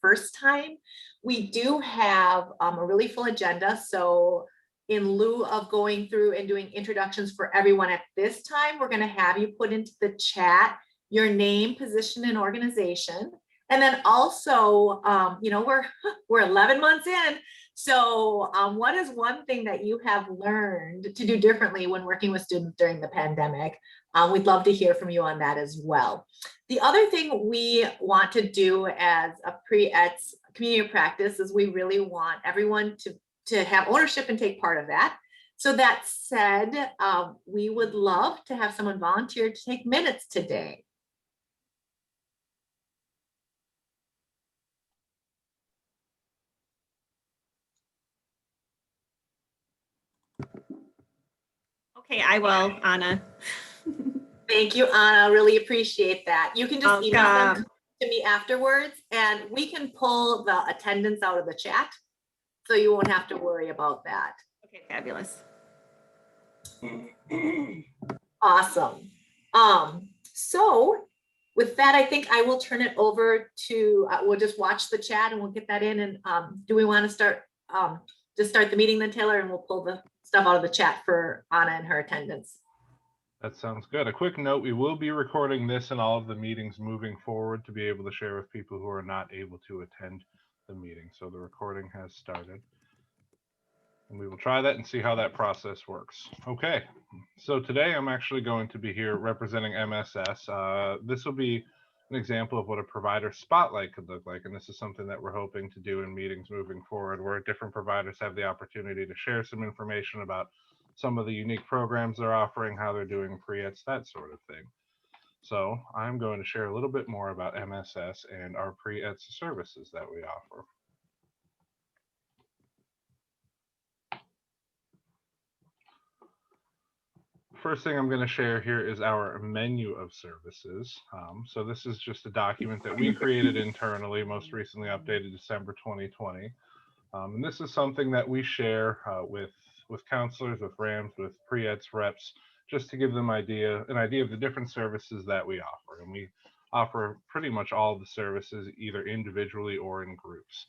first time. We do have a really full agenda. So in lieu of going through and doing introductions for everyone at this time, we're going to have you put into the chat your name, position, and organization. And then also, you know, we're 11 months in. So what is one thing that you have learned to do differently when working with students during the pandemic? We'd love to hear from you on that as well. The other thing we want to do as a pre-ETS community of practice is we really want everyone to have ownership and take part of that. So that said, we would love to have someone volunteer to take minutes today. Okay, I will, Anna. Thank you, Anna. Really appreciate that. You can just email them Welcome. to me afterwards, and we can pull the attendance out of the chat, so you won't have to worry about that. Okay, fabulous. Awesome. So with that, I think I will turn it over to, we'll just watch the chat and we'll get that in. And do we want to start, just start the meeting then, Taylor, and we'll pull the stuff out of the chat for Anna and her attendance. That sounds good. A quick note, we will be recording this and all of the meetings moving forward to be able to share with people who are not able to attend the meeting. So the recording has started. And we will try that and see how that process works. Okay, so today I'm actually going to be here representing MSS. This will be an example of what a provider spotlight could look like. And this is something that we're hoping to do in meetings moving forward, where different providers have the opportunity to share some information about some of the unique programs they're offering, how they're doing pre-ETS, that sort of thing. So I'm going to share a little bit more about MSS and our pre-ETS services that we offer. First thing I'm going to share here is our menu of services. So this is just a document that we created internally, most recently updated December 2020. And this is something that we share with counselors, with RAMs, with pre-ETS reps, just to give them an idea of the different services that we offer. And we offer pretty much all of the services either individually or in groups.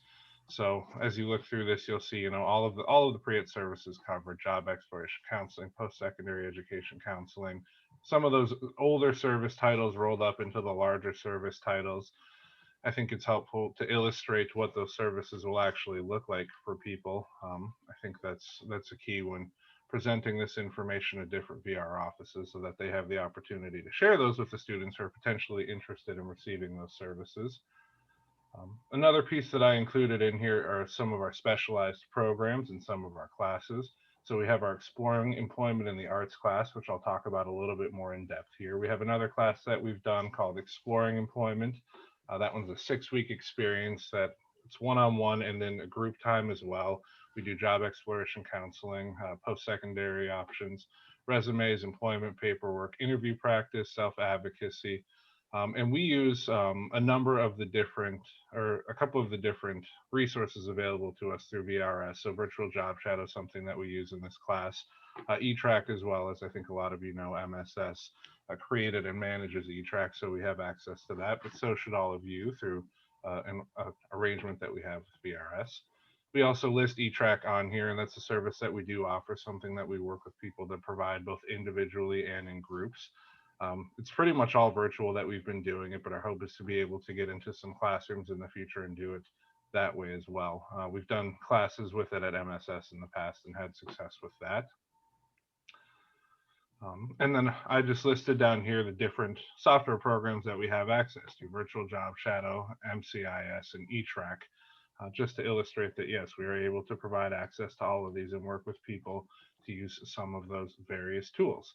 So as you look through this, you'll see, you know, all of the pre-ETS services covered: job exploration counseling, post-secondary education counseling, some of those older service titles rolled up into the larger service titles. I think it's helpful to illustrate what those services will actually look like for people. I think that's a key when presenting this information to different VR offices, so that they have the opportunity to share those with the students who are potentially interested in receiving those services. Another piece that I included in here are some of our specialized programs in some of our classes. So we have our Exploring Employment in the Arts class, which I'll talk about a little bit more in depth here. We have another class that we've done called Exploring Employment. That one's a 6-week experience that it's one-on-one and then a group time as well. We do job exploration counseling, post-secondary options, resumes, employment paperwork, interview practice, self-advocacy. And we use a number of the different, or a couple of the different resources available to us through VRS. So Virtual Job Shadow, something that we use in this class. eTrack, as well, as I think a lot of you know, MSS created and manages eTrack, so we have access to that, but so should all of you through an arrangement that we have with VRS. We also list eTrack on here, and that's a service that we do offer, something that we work with people to provide both individually and in groups. It's pretty much all virtual that we've been doing it, but our hope is to be able to get into some classrooms in the future and do it that way as well. We've done classes with it at MSS in the past and had success with that. And then I just listed down here the different software programs that we have access to: Virtual Job Shadow, MCIS, and eTrack, just to illustrate that, yes, we are able to provide access to all of these and work with people to use some of those various tools.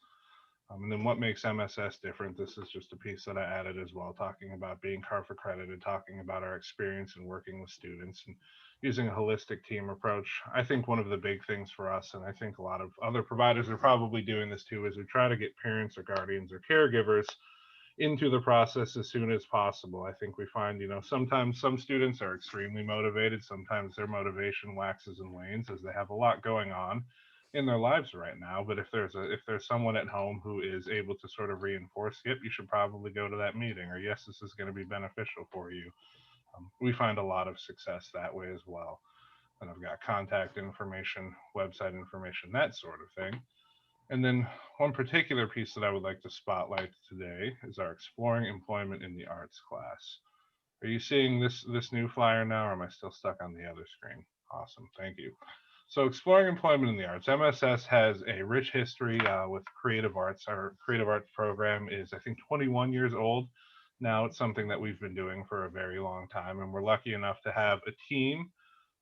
And then what makes MSS different, this is just a piece that I added as well, talking about being CARF accredited, talking about our experience in working with students and using a holistic team approach. I think one of the big things for us, and I think a lot of other providers are probably doing this too, is we try to get parents or guardians or caregivers into the process as soon as possible. I think we find, you know, sometimes some students are extremely motivated, sometimes their motivation waxes and wanes as they have a lot going on in their lives right now. But if there's someone at home who is able to sort of reinforce, yep, you should probably go to that meeting, or yes, this is going to be beneficial for you, We find a lot of success that way as well. And I've got contact information, website information, that sort of thing. And then one particular piece that I would like to spotlight today is our Exploring Employment in the Arts class. Are you seeing this new flyer now, or am I still stuck on the other screen? Awesome, thank you. So Exploring Employment in the Arts, MSS has a rich history with creative arts. Our creative arts program is, I think, 21 years old. Now it's something that we've been doing for a very long time, and we're lucky enough to have a team,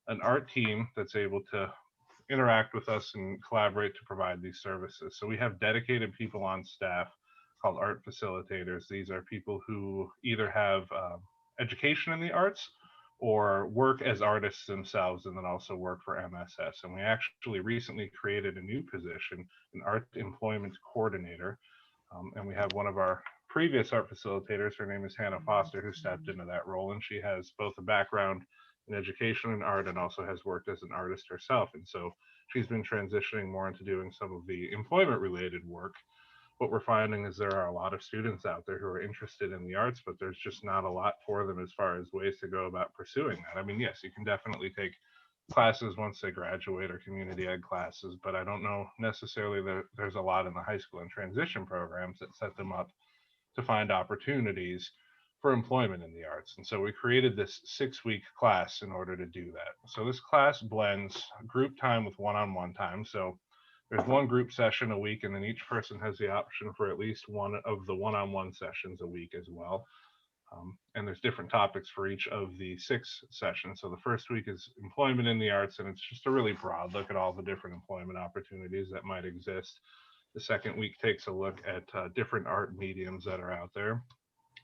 an art team that's able to interact with us and collaborate to provide these services. So we have dedicated people on staff called art facilitators. These are people who either have education in the arts or work as artists themselves and then also work for MSS. And we actually recently created a new position, an art employment coordinator. And we have one of our previous art facilitators, her name is Hannah Foster, who stepped into that role. And she has both a background in education and art and also has worked as an artist herself. And so she's been transitioning more into doing some of the employment related work. What we're finding is there are a lot of students out there who are interested in the arts, but there's just not a lot for them as far as ways to go about pursuing that. I mean, yes, you can definitely take classes once they graduate or community ed classes, but I don't know necessarily that there's a lot in the high school and transition programs that set them up to find opportunities for employment in the arts. And so we created this 6-week class in order to do that. So this class blends group time with one-on-one time. So there's one group session a week, and then each person has the option for at least one of the one-on-one sessions a week as well. And there's different topics for each of the 6 sessions. So the first week is employment in the arts, and it's just a really broad look at all the different employment opportunities that might exist. The second week takes a look at different art mediums that are out there.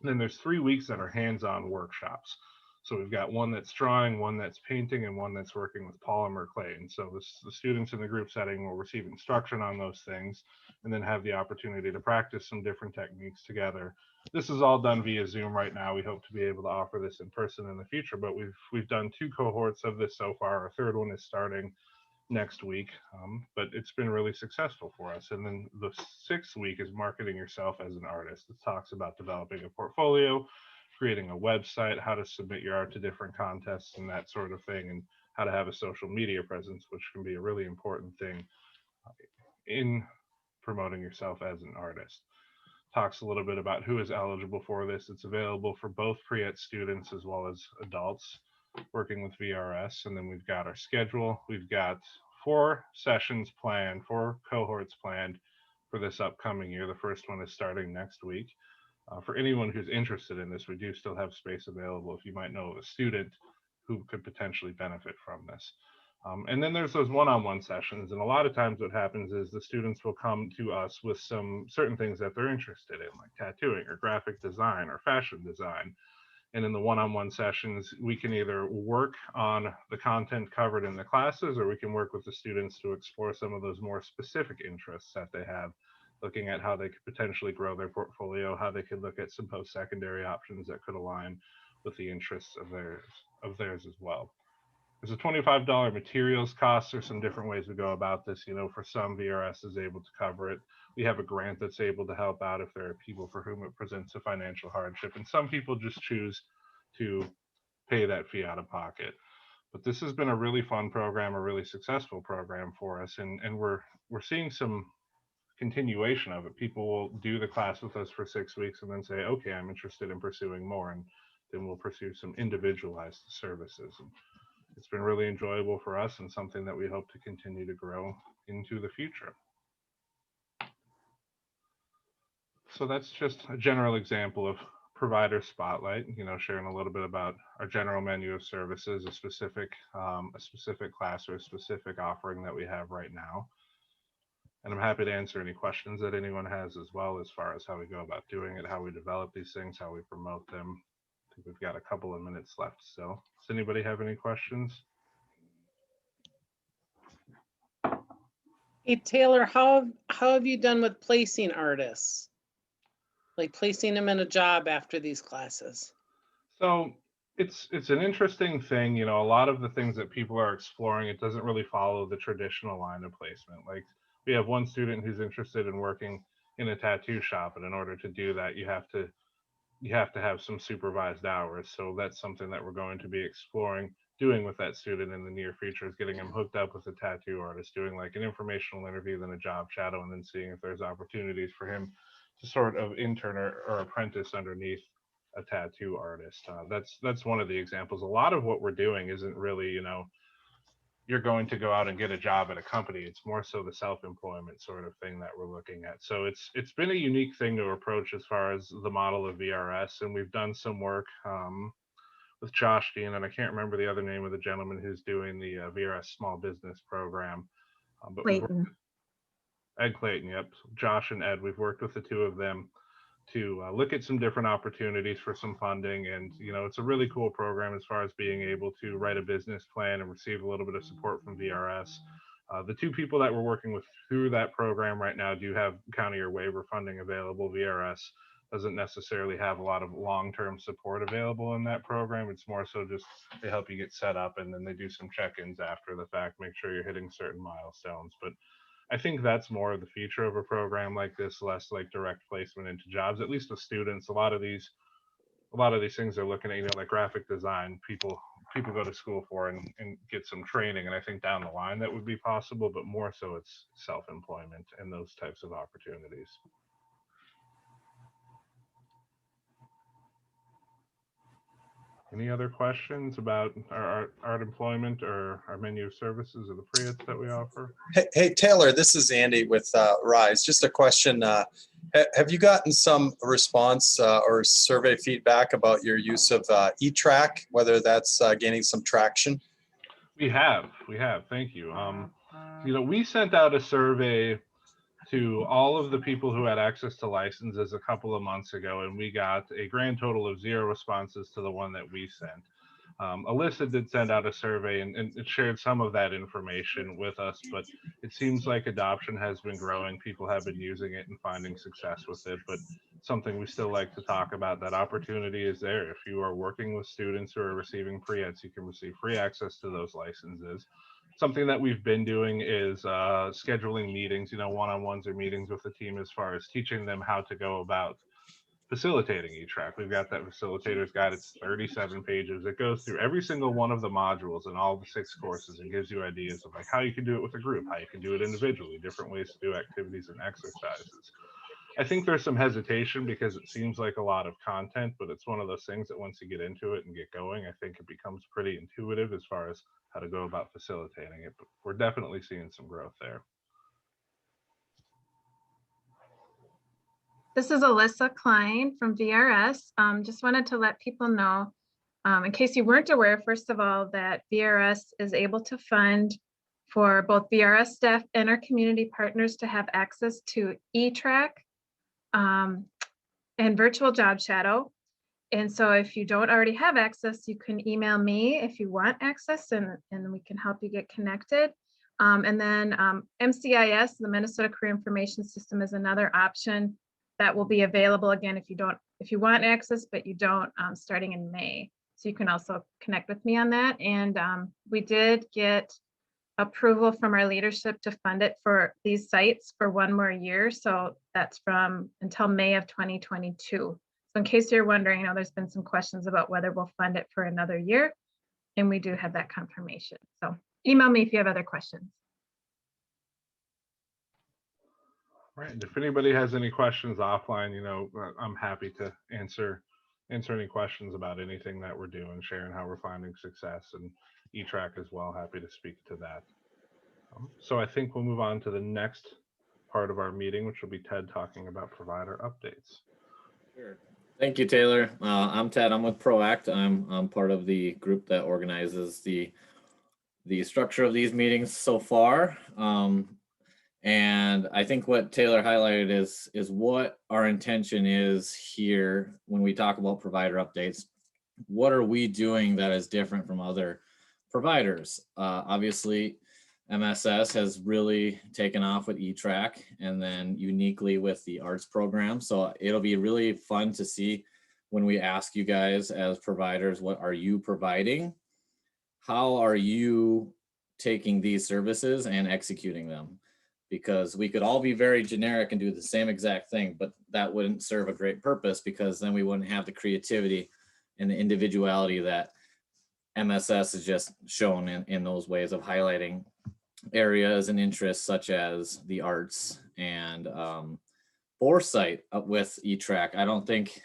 And then there's 3 weeks that are hands-on workshops. So we've got one that's drawing, one that's painting, and one that's working with polymer clay. And so the students in the group setting will receive instruction on those things and then have the opportunity to practice some different techniques together. This is all done via Zoom right now. We hope to be able to offer this in person in the future, but we've done 2 cohorts of this so far. Our third one is starting next week, but it's been really successful for us. And then the 6th week is marketing yourself as an artist. It talks about developing a portfolio, creating a website, how to submit your art to different contests and that sort of thing, and how to have a social media presence, which can be a really important thing in promoting yourself as an artist. Talks a little bit about who is eligible for this. It's available for both pre-ETS students as well as adults working with VRS. And then we've got our schedule. We've got 4 sessions planned, 4 cohorts planned for this upcoming year. The first one is starting next week. For anyone who's interested in this, we do still have space available if you might know of a student who could potentially benefit from this. And then there's those one-on-one sessions. And a lot of times what happens is the students will come to us with some certain things that they're interested in, like tattooing or graphic design or fashion design. And in the one-on-one sessions, we can either work on the content covered in the classes, or we can work with the students to explore some of those more specific interests that they have, looking at how they could potentially grow their portfolio, how they could look at some post-secondary options that could align with the interests of theirs as well. There's a $25 materials cost. There's some different ways we go about this. You know, for some, VRS is able to cover it. We have a grant that's able to help out if there are people for whom it presents a financial hardship. And some people just choose to pay that fee out of pocket. But this has been a really fun program, a really successful program for us. And we're seeing some continuation of it. People will do the class with us for 6 weeks and then say, okay, I'm interested in pursuing more. And then we'll pursue some individualized services. And it's been really enjoyable for us and something that we hope to continue to grow into the future. So that's just a general example of provider spotlight, you know, sharing a little bit about our general menu of services, a specific class or a specific offering that we have right now. And I'm happy to answer any questions that anyone has as well, as far as how we go about doing it, how we develop these things, how we promote them. I think we've got a couple of minutes left still. Does anybody have any questions? Hey, Taylor, how have you done with placing artists? Like placing them in a job after these classes? So it's an interesting thing. You know, a lot of the things that people are exploring, it doesn't really follow the traditional line of placement. Like, we have one student who's interested in working in a tattoo shop, and in order to do that, you have to you have to have some supervised hours. So that's something that we're going to be exploring doing with that student in the near future, is getting him hooked up with a tattoo artist, doing like an informational interview, then a job shadow, and then seeing if there's opportunities for him to sort of intern or apprentice underneath a tattoo artist. That's one of the examples. A lot of what we're doing isn't really, you're going to go out and get a job at a company. It's more so the self-employment sort of thing that we're looking at. So it's been a unique thing to approach as far as the model of VRS, and we've done some work with Josh Dean, and I can't remember the other name of the gentleman who's doing the VRS small business program. But we've worked Clayton. with Ed Clayton, yep. Josh and Ed, we've worked with the two of them to look at some different opportunities for some funding. And, it's a really cool program as far as being able to write a business plan and receive a little bit of support from VRS. The two people that we're working with through that program right now do have county or waiver funding available. VRS doesn't necessarily have a lot of long-term support available in that program. It's more so just they help you get set up, and then they do some check-ins after the fact, make sure you're hitting certain milestones. But I think that's more of the future of a program like this, less like direct placement into jobs, at least with students. A lot of these things they're looking at, like graphic design, people go to school for and get some training. And I think down the line that would be possible, but more so it's self-employment and those types of opportunities. Any other questions about our art employment or our menu of services or the pre-ETS that we offer? Hey, Taylor, this is Andy with Rise. Just a question. Have you gotten some response or survey feedback about your use of eTrack, whether that's gaining some traction? We have. Thank you. We sent out a survey to all of the people who had access to licenses a couple of months ago, and we got a grand total of 0 responses to the one that we sent. Alyssa did send out a survey and it shared some of that information with us, but it seems like adoption has been growing. People have been using it and finding success with it, but something we still like to talk about, that opportunity is there. If you are working with students who are receiving pre-ETS, you can receive free access to those licenses. Something that we've been doing is scheduling meetings, one-on-ones or meetings with the team as far as teaching them how to go about facilitating eTrack. We've got that facilitator's guide. It's 37 pages. It goes through every single one of the modules in all the 6 courses and gives you ideas of like how you can do it with a group, how you can do it individually, different ways to do activities and exercises. I think there's some hesitation because it seems like a lot of content, but it's one of those things that once you get into it and get going, I think it becomes pretty intuitive as far as how to go about facilitating it. But we're definitely seeing some growth there. This is Alyssa Klein from VRS. Just wanted to let people know, in case you weren't aware, first of all, that VRS is able to fund for both VRS staff and our community partners to have access to eTrack and virtual job shadow. And so if you don't already have access, you can email me if you want access and we can help you get connected. And then MCIS, the Minnesota Career Information System, is another option that will be available again if you want access, but you don't, starting in May. So you can also connect with me on that. And we did get approval from our leadership to fund it for these sites for 1 more year. So that's from until May of 2022. So in case you're wondering, there's been some questions about whether we'll fund it for another year, and we do have that confirmation. So email me if you have other questions. Right. If anybody has any questions offline, I'm happy to answer any questions about anything that we're doing, sharing how we're finding success, and eTrack as well. Happy to speak to that. So I think we'll move on to the next part of our meeting, which will be Ted talking about provider updates. Sure. Thank you, Taylor. I'm Ted. I'm with ProAct. I'm part of the group that organizes the structure of these meetings so far. And I think what Taylor highlighted is what our intention is here when we talk about provider updates. What are we doing that is different from other providers? Obviously, MSS has really taken off with eTrack and then uniquely with the arts program. So it'll be really fun to see when we ask you guys as providers, what are you providing? How are you taking these services and executing them? because we could all be very generic and do the same exact thing, but that wouldn't serve a great purpose, because then we wouldn't have the creativity and the individuality that MSS is just shown in those ways of highlighting areas and interests such as the arts and foresight with E-Track. I don't think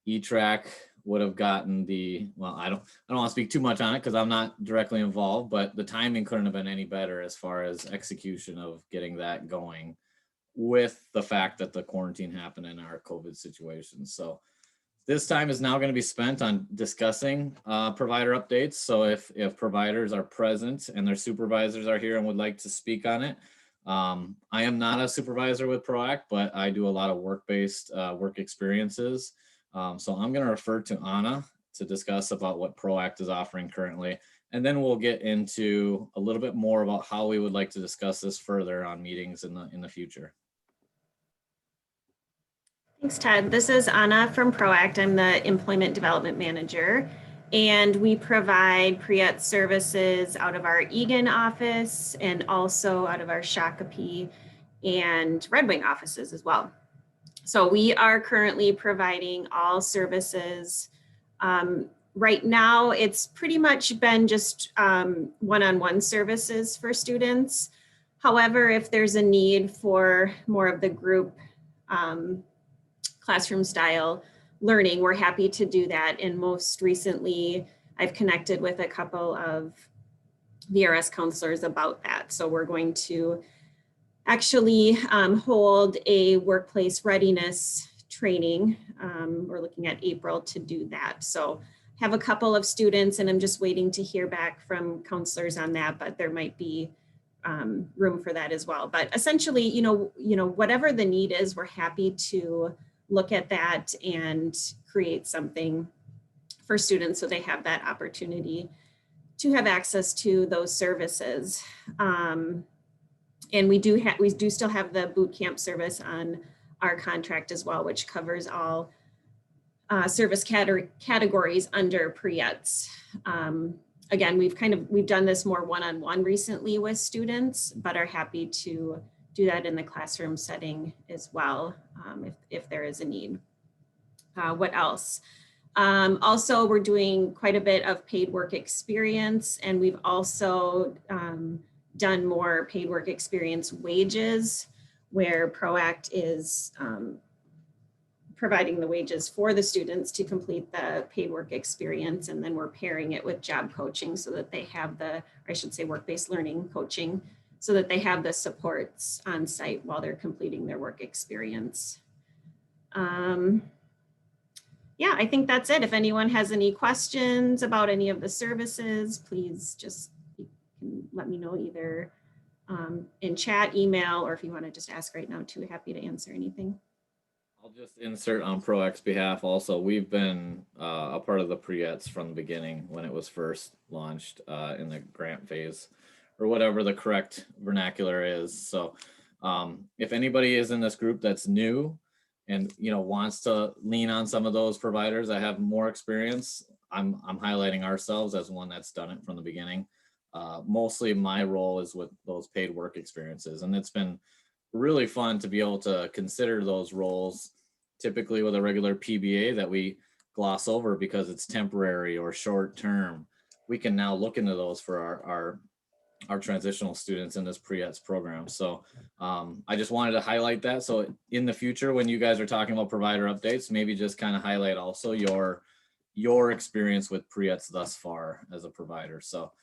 E-Track would have gotten the, well, I don't want to speak too much on it because I'm not directly involved, but the timing couldn't have been any better as far as execution of getting that going with the fact that the quarantine happened in our COVID situation. So this time is now going to be spent on discussing provider updates. So if providers are present and their supervisors are here and would like to speak on it, I am not a supervisor with PROACT, but I do a lot of work-based work experiences. So I'm going to refer to Anna to discuss about what PROACT is offering currently. And then we'll get into a little bit more about how we would like to discuss this further on meetings in the future. Thanks, Ted. This is Anna from PROACT. I'm the Employment Development Manager, and we provide Pre-ETS services out of our Eagan office and also out of our Shakopee and Red Wing offices as well. So we are currently providing all services. Right now, it's pretty much been just one-on-one services for students. However, if there's a need for more of the group classroom style learning, we're happy to do that. And most recently, I've connected with a couple of VRS counselors about that. So we're going to actually hold a workplace readiness training. We're looking at April to do that. So have a couple of students, and I'm just waiting to hear back from counselors on that, but there might be room for that as well. But essentially, you know, whatever the need is, we're happy to look at that and create something for students so they have that opportunity to have access to those services. And we do still have the boot camp service on our contract as well, which covers all service categories under Pre-ETS. Again, we've done this more one-on-one recently with students, but are happy to do that in the classroom setting as well, if there is a need. What else? Also, we're doing quite a bit of paid work experience, and we've also done more paid work experience wages, where PROACT is providing the wages for the students to complete the paid work experience, and then we're pairing it with job coaching so that they have the, or I should say work-based learning coaching, so that they have the supports on site while they're completing their work experience. Yeah, I think that's it. If anyone has any questions about any of the services, please just you can let me know either in chat, email, or if you want to just ask right now too, happy to answer anything. I'll just insert on PROACT's behalf also. We've been a part of the Pre-ETS from the beginning when it was first launched in the grant phase, or whatever the correct vernacular is. So if anybody is in this group that's new and wants to lean on some of those providers that have more experience, I'm highlighting ourselves as one that's done it from the beginning. Mostly my role is with those paid work experiences, and it's been really fun to be able to consider those roles, typically with a regular PBA that we gloss over because it's temporary or short term. We can now look into those for our transitional students in this Pre-ETS program. So I just wanted to highlight that. So in the future, when you guys are talking about provider updates, maybe just kind of highlight also your experience with Pre-ETS thus far as a provider. So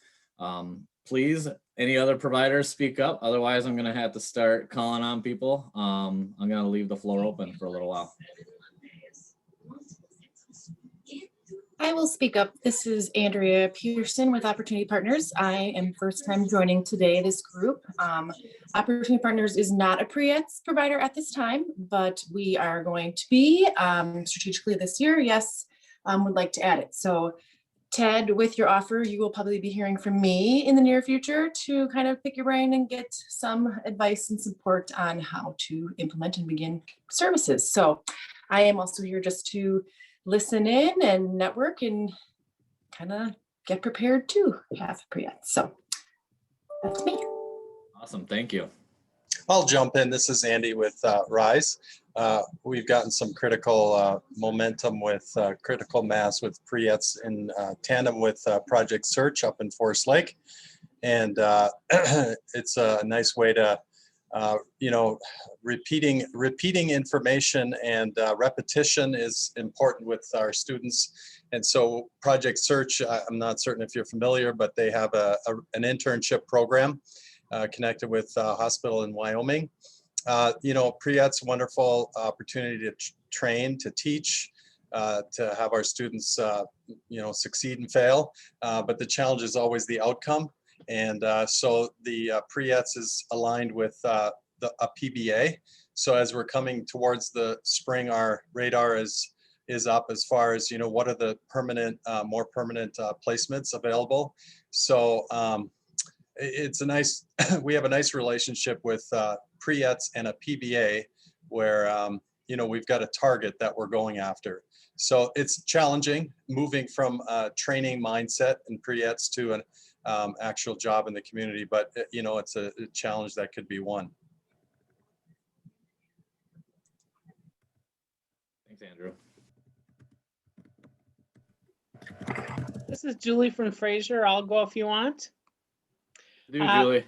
please, any other providers speak up. Otherwise, I'm going to have to start calling on people. I'm going to leave the floor open for a little while. I will speak up. This is Andrea Peterson with Opportunity Partners. I am first time joining today this group. Opportunity Partners is not a Pre-ETS provider at this time, but we are going to be strategically this year. Yes, would like to add it. So Ted, with your offer, you will probably be hearing from me in the near future to kind of pick your brain and get some advice and support on how to implement and begin services. So I am also here just to listen in and network and kind of get prepared to have Pre-ETS. So that's me. Awesome, thank you. I'll jump in. This is Andy with RISE. We've gotten some critical momentum with critical mass with Pre-ETS in tandem with Project Search up in Forest Lake. And it's a nice way to, you know, repeating information and repetition is important with our students. And so Project Search, I'm not certain if you're familiar, but they have an internship program connected with a hospital in Wyoming. You know, Pre-ETS, wonderful opportunity to train, to teach, to have our students, you know, succeed and fail. But the challenge is always the outcome. And so the Pre-ETS is aligned with a PBA. So as we're coming towards the spring, our radar is up as far as, you know, what are the permanent, more permanent placements available. So it's a nice, we have a nice relationship with Pre-ETS and a PBA where, you know, we've got a target that we're going after. So it's challenging moving from a training mindset in Pre-ETS to an actual job in the community, but you know, it's a challenge that could be won. Thanks, Andrew. This is Julie from Fraser. I'll go if you want. Do Julie.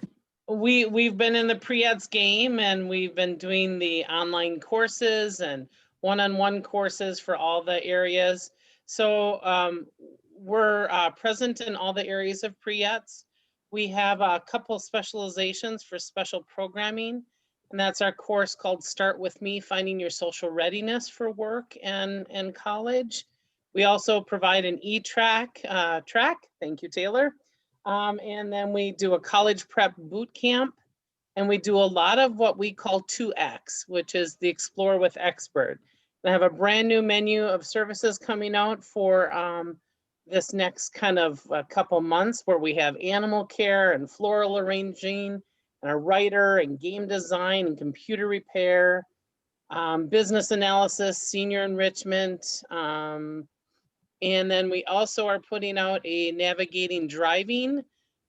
We've been in the Pre-ETS game, and we've been doing the online courses and one-on-one courses for all the areas. So we're present in all the areas of Pre-ETS. We have a couple specializations for special programming, and that's our course called Start With Me, Finding Your Social Readiness for Work and College. We also provide an e-track track. Thank you, Taylor. And then we do a college prep boot camp, and we do a lot of what we call 2X, which is the Explore with Expert. I have a brand new menu of services coming out for this next kind of a couple months, where we have animal care and floral arranging and a writer and game design and computer repair, business analysis, senior enrichment. And then we also are putting out a navigating driving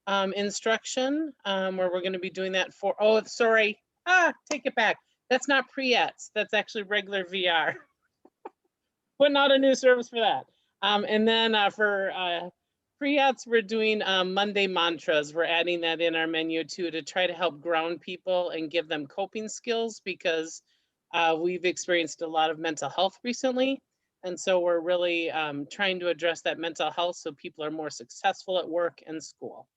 instruction where we're going to be doing that for, oh, sorry, take it back. That's not Pre-ETS, that's actually regular VR. Putting out a new service for that. And then for Pre-ETS, we're doing Monday mantras. We're adding that in our menu too, to try to help ground people and give them coping skills, because we've experienced a lot of mental health recently. And so we're really trying to address that mental health so people are more successful at work and school.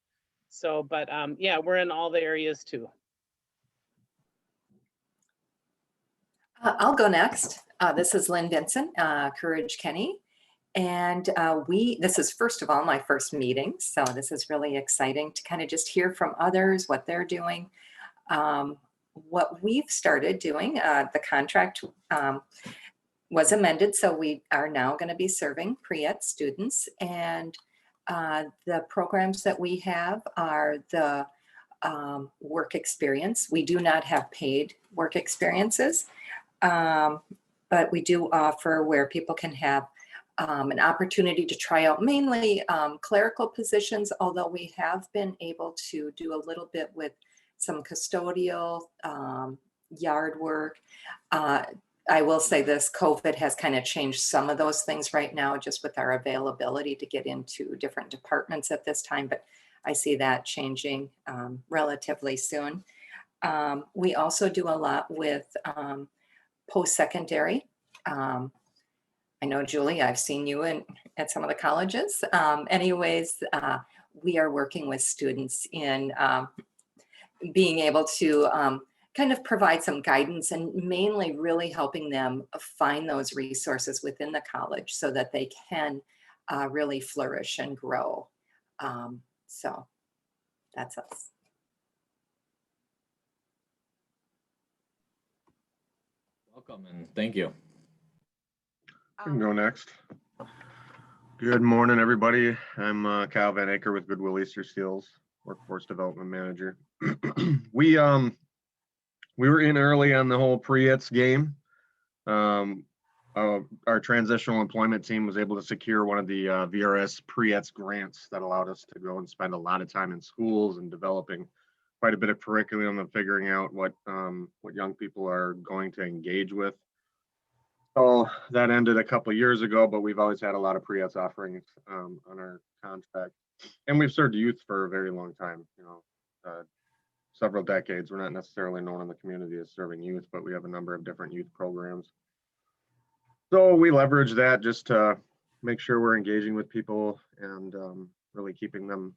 So, but yeah, we're in all the areas too. I'll go next. This is Lynn Vincent, Courage Kenny. And this is, first of all, my first meeting. So this is really exciting to kind of just hear from others, what they're doing. What we've started doing, the contract was amended. So we are now going to be serving Pre-ETS students. And the programs that we have are the work experience. We do not have paid work experiences. But we do offer where people can have an opportunity to try out mainly clerical positions, although we have been able to do a little bit with some custodial yard work. I will say this, COVID has kind of changed some of those things right now, just with our availability to get into different departments at this time, but I see that changing relatively soon. We also do a lot with post-secondary. I know, Julie, I've seen you at some of the colleges. Anyways, we are working with students in being able to kind of provide some guidance, and mainly really helping them find those resources within the college so that they can really flourish and grow. So that's us. Welcome and thank you. I can go next. Good morning, everybody. I'm Kyle Van Aker with Goodwill Easter Steels, Workforce Development Manager. We were in early on the whole Pre-ETS game. Our transitional employment team was able to secure one of the VRS Pre-ETS grants that allowed us to go and spend a lot of time in schools and developing quite a bit of curriculum and figuring out what young people are going to engage with. So that ended a couple of years ago, but we've always had a lot of pre-ETS offerings on our contract, and we've served youth for a very long time. You know, several decades. We're not necessarily known in the community as serving youth, but we have a number of different youth programs. So we leverage that just to make sure we're engaging with people and really keeping them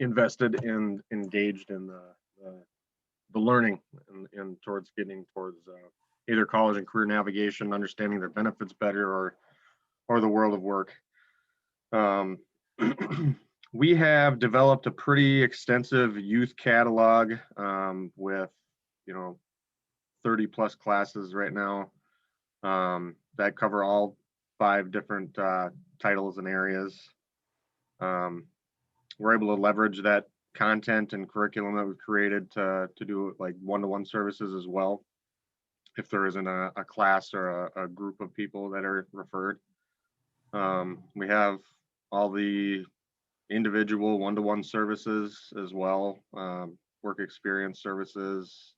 invested and engaged in the learning and towards getting towards either college and career navigation, understanding their benefits better, or the world of work. We have developed a pretty extensive youth catalog with, 30 plus classes right now that cover all 5 different titles and areas. We're able to leverage that content and curriculum that we've created to do like one-to-one services as well, if there isn't a class or a group of people that are referred. We have all the individual one-to-one services as well, work experience services,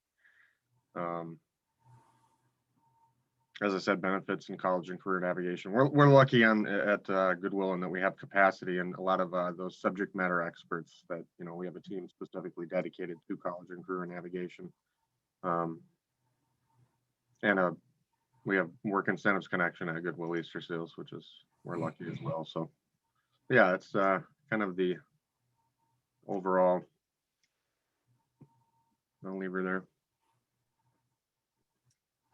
as I said, benefits and college and career navigation. We're lucky at Goodwill in that we have capacity and a lot of those subject matter experts that, we have a team specifically dedicated to college and career navigation. And we have work incentives connection at Goodwill Easter Seals, which is, we're lucky as well. So yeah, it's kind of the overall. I'll leave her there.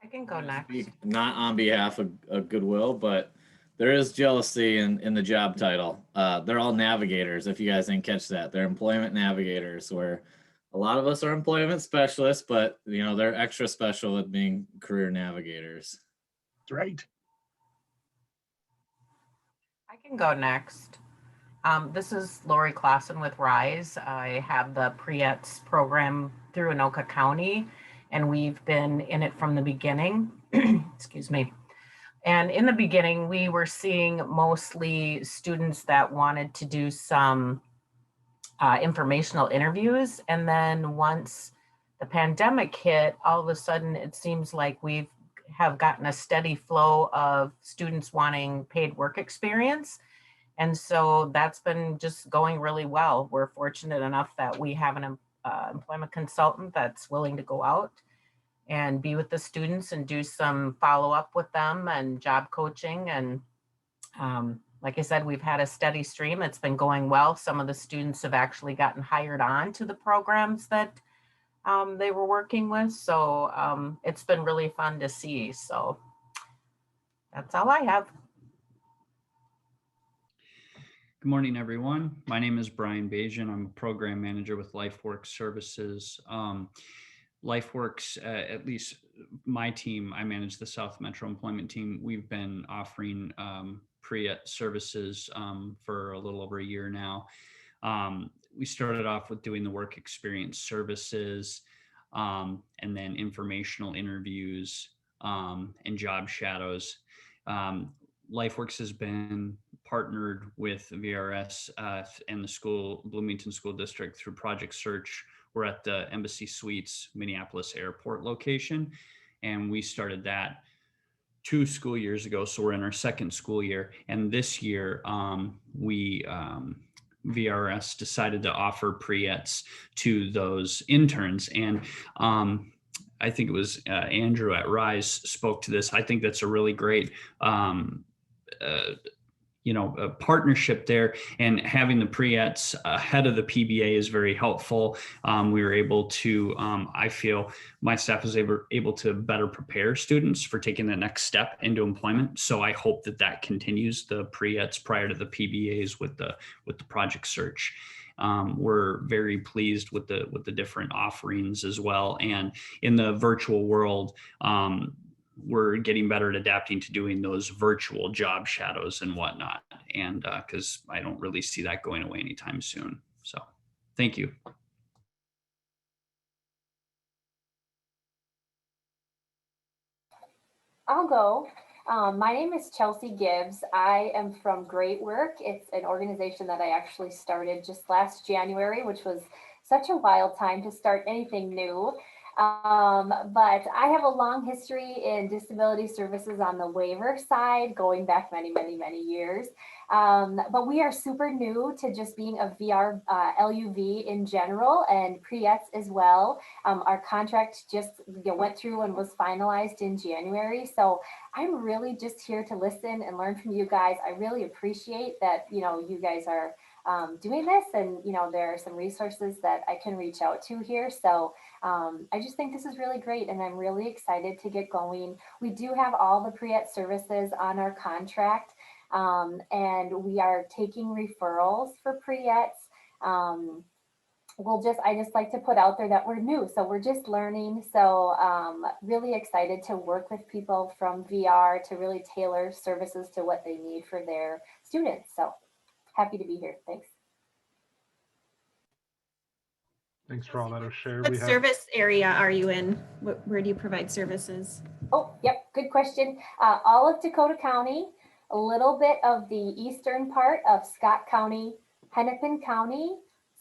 I can go next. Not on behalf of Goodwill, but there is jealousy in the job title. They're all navigators, if you guys didn't catch that. They're employment navigators, where a lot of us are employment specialists, but they're extra special at being career navigators. That's right. I can go next. This is Lori Clausen with RISE. I have the Pre-ETS program through Anoka County, and we've been in it from the beginning. Excuse me. And in the beginning, we were seeing mostly students that wanted to do some informational interviews. And then once the pandemic hit, all of a sudden, it seems like we have gotten a steady flow of students wanting paid work experience. And so that's been just going really well. We're fortunate enough that we have an employment consultant that's willing to go out and be with the students and do some follow-up with them and job coaching. And like I said, we've had a steady stream. It's been going well. Some of the students have actually gotten hired on to the programs that they were working with. So it's been really fun to see. So that's all I have. Good morning, everyone. My name is Brian Bajan. I'm a program manager with LifeWorks Services. LifeWorks, at least my team, I manage the South Metro Employment team. We've been offering pre-ETS services for a little over a year now. We started off with doing the work experience services and then informational interviews and job shadows. LifeWorks has been partnered with VRS and the Bloomington School District through Project Search. We're at the Embassy Suites, Minneapolis Airport location, and we started that 2 school years ago. So we're in our 2nd school year, and this year VRS decided to offer pre-ETS to those interns, and I think it was Andrew at RISE spoke to this. I think that's a really great a partnership there, and having the pre-ETS ahead of the PBA is very helpful. We were able to, I feel my staff was able to better prepare students for taking the next step into employment. So I hope that continues, the pre-ETS prior to the PBAs with the Project Search. We're very pleased with the different offerings as well. And in the virtual world, we're getting better at adapting to doing those virtual job shadows and whatnot. And because I don't really see that going away anytime soon. So thank you. I'll go. My name is Chelsea Gibbs. I am from Great Work. It's an organization that I actually started just last January, which was such a wild time to start anything new. But I have a long history in disability services on the waiver side, going back many, many, many years. But we are super new to just being a VR LUV in general and Pre-ETS as well. Our contract just went through and was finalized in January. So I'm really just here to listen and learn from you guys. I really appreciate that, you guys are doing this, and there are some resources that I can reach out to here. So I just think this is really great, and I'm really excited to get going. We do have all the Pre-ETS services on our contract, and we are taking referrals for Pre-ETS. I just like to put out there that we're new, so we're just learning. So really excited to work with people from VR to really tailor services to what they need for their students. So happy to be here. Thanks. Thanks for all that, O'Shea. What service area are you in? Where do you provide services? Oh, yep, good question. All of Dakota County, a little bit of the eastern part of Scott County, Hennepin County,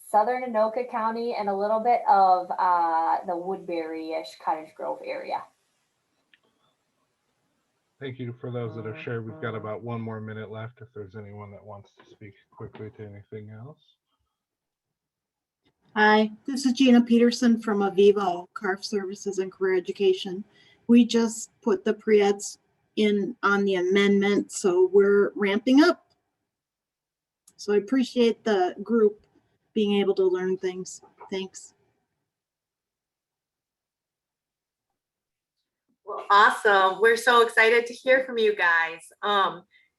southern Anoka County, and a little bit of the Woodbury-ish Cottage Grove area. Thank you for those that have shared. We've got about 1 more minute left if there's anyone that wants to speak quickly to anything else. Hi, this is Gina Peterson from Avivo, CARF Services and Career Education. We just put the Pre-ETS in on the amendment, so we're ramping up. So I appreciate the group being able to learn things. Thanks. Well, awesome. We're so excited to hear from you guys.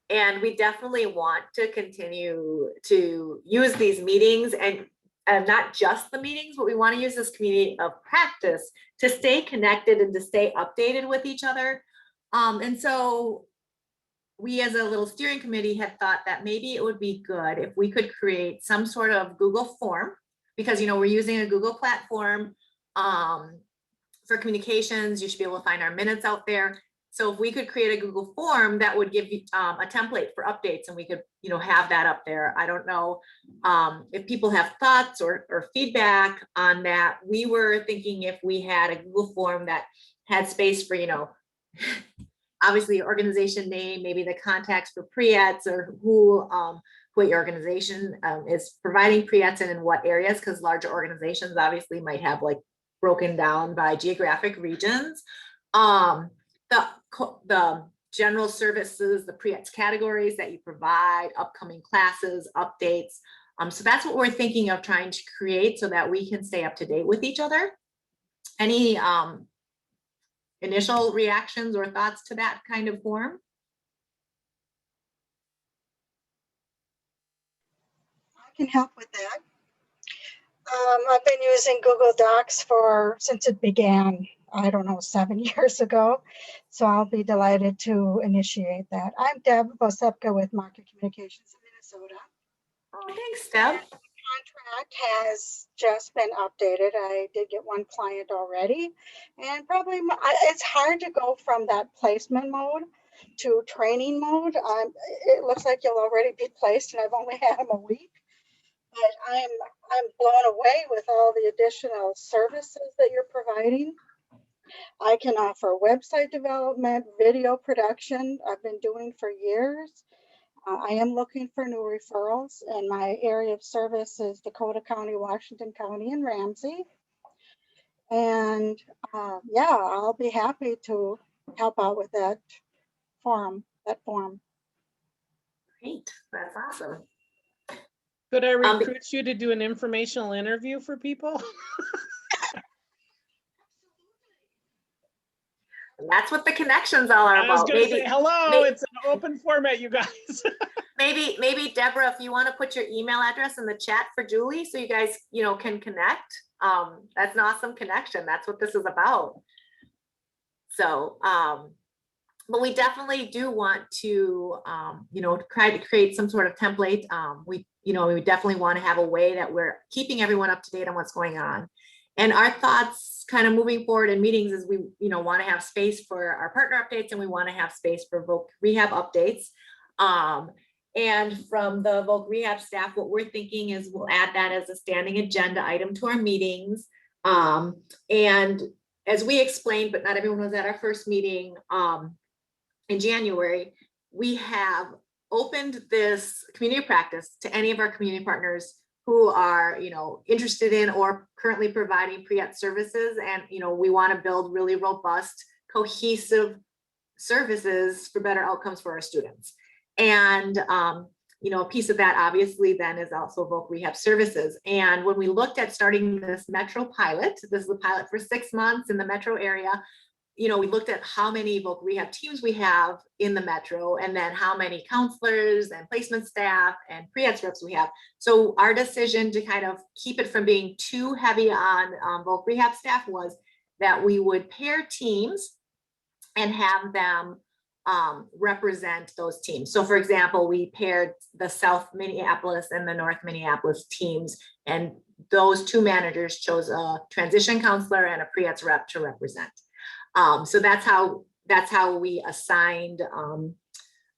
And we definitely want to continue to use these meetings, and not just the meetings, but we want to use this community of practice to stay connected and to stay updated with each other. And so we as a little steering committee had thought that maybe it would be good if we could create some sort of Google form, because we're using a Google platform for communications. You should be able to find our minutes out there. So if we could create a Google form that would give you a template for updates, and we could have that up there. I don't know if people have thoughts or feedback on that. We were thinking if we had a Google form that had space for obviously organization name, maybe the contacts for Pre-ETS, or what your organization is providing Pre-ETS in what areas, because larger organizations obviously might have broken down by geographic regions. The general services, the Pre-ETS categories that you provide, upcoming classes, updates. So that's what we're thinking of trying to create so that we can stay up to date with each other. Any initial reactions or thoughts to that kind of form? I can help with that. I've been using Google Docs since it began, I don't know, 7 years ago. So I'll be delighted to initiate that. I'm Deb Vosepka with Market Communications in Minnesota. Oh, thanks, Deb. The contract has just been updated. I did get one client already, and probably it's hard to go from that placement mode to training mode. It looks like you'll already be placed, and I've only had them a week. But I'm blown away with all the additional services that you're providing. I can offer website development, video production. I've been doing for years. I am looking for new referrals, and my area of service is Dakota County, Washington County, and Ramsey. And yeah, I'll be happy to help out with that form. Great, that's awesome. Could I recruit you to do an informational interview for people? That's what the connections all are about. I was going to say, hello, it's an open format, you guys. maybe Deborah, if you want to put your email address in the chat for Julie, so you guys, can connect. That's an awesome connection. That's what this is about. So, but we definitely do want to, try to create some sort of template. We definitely want to have a way that we're keeping everyone up to date on what's going on. And our thoughts kind of moving forward in meetings is we, want to have space for our partner updates, and we want to have space for voc rehab updates. And from the voc rehab staff, what we're thinking is we'll add that as a standing agenda item to our meetings. And as we explained, but not everyone was at our first meeting in January, we have opened this community practice to any of our community partners who are, interested in or currently providing pre-ETS services. And, we want to build really robust, cohesive services for better outcomes for our students. And, a piece of that obviously then is also voc rehab services. And when we looked at starting this Metro pilot, this is a pilot for 6 months in the Metro area, we looked at how many voc rehab teams we have in the Metro, and then how many counselors and placement staff and pre-ETS reps we have. So our decision to kind of keep it from being too heavy on voc rehab staff was that we would pair teams and have them represent those teams. So for example, we paired the South Minneapolis and the North Minneapolis teams, and those two managers chose a transition counselor and a pre-ETS rep to represent. So that's how we assigned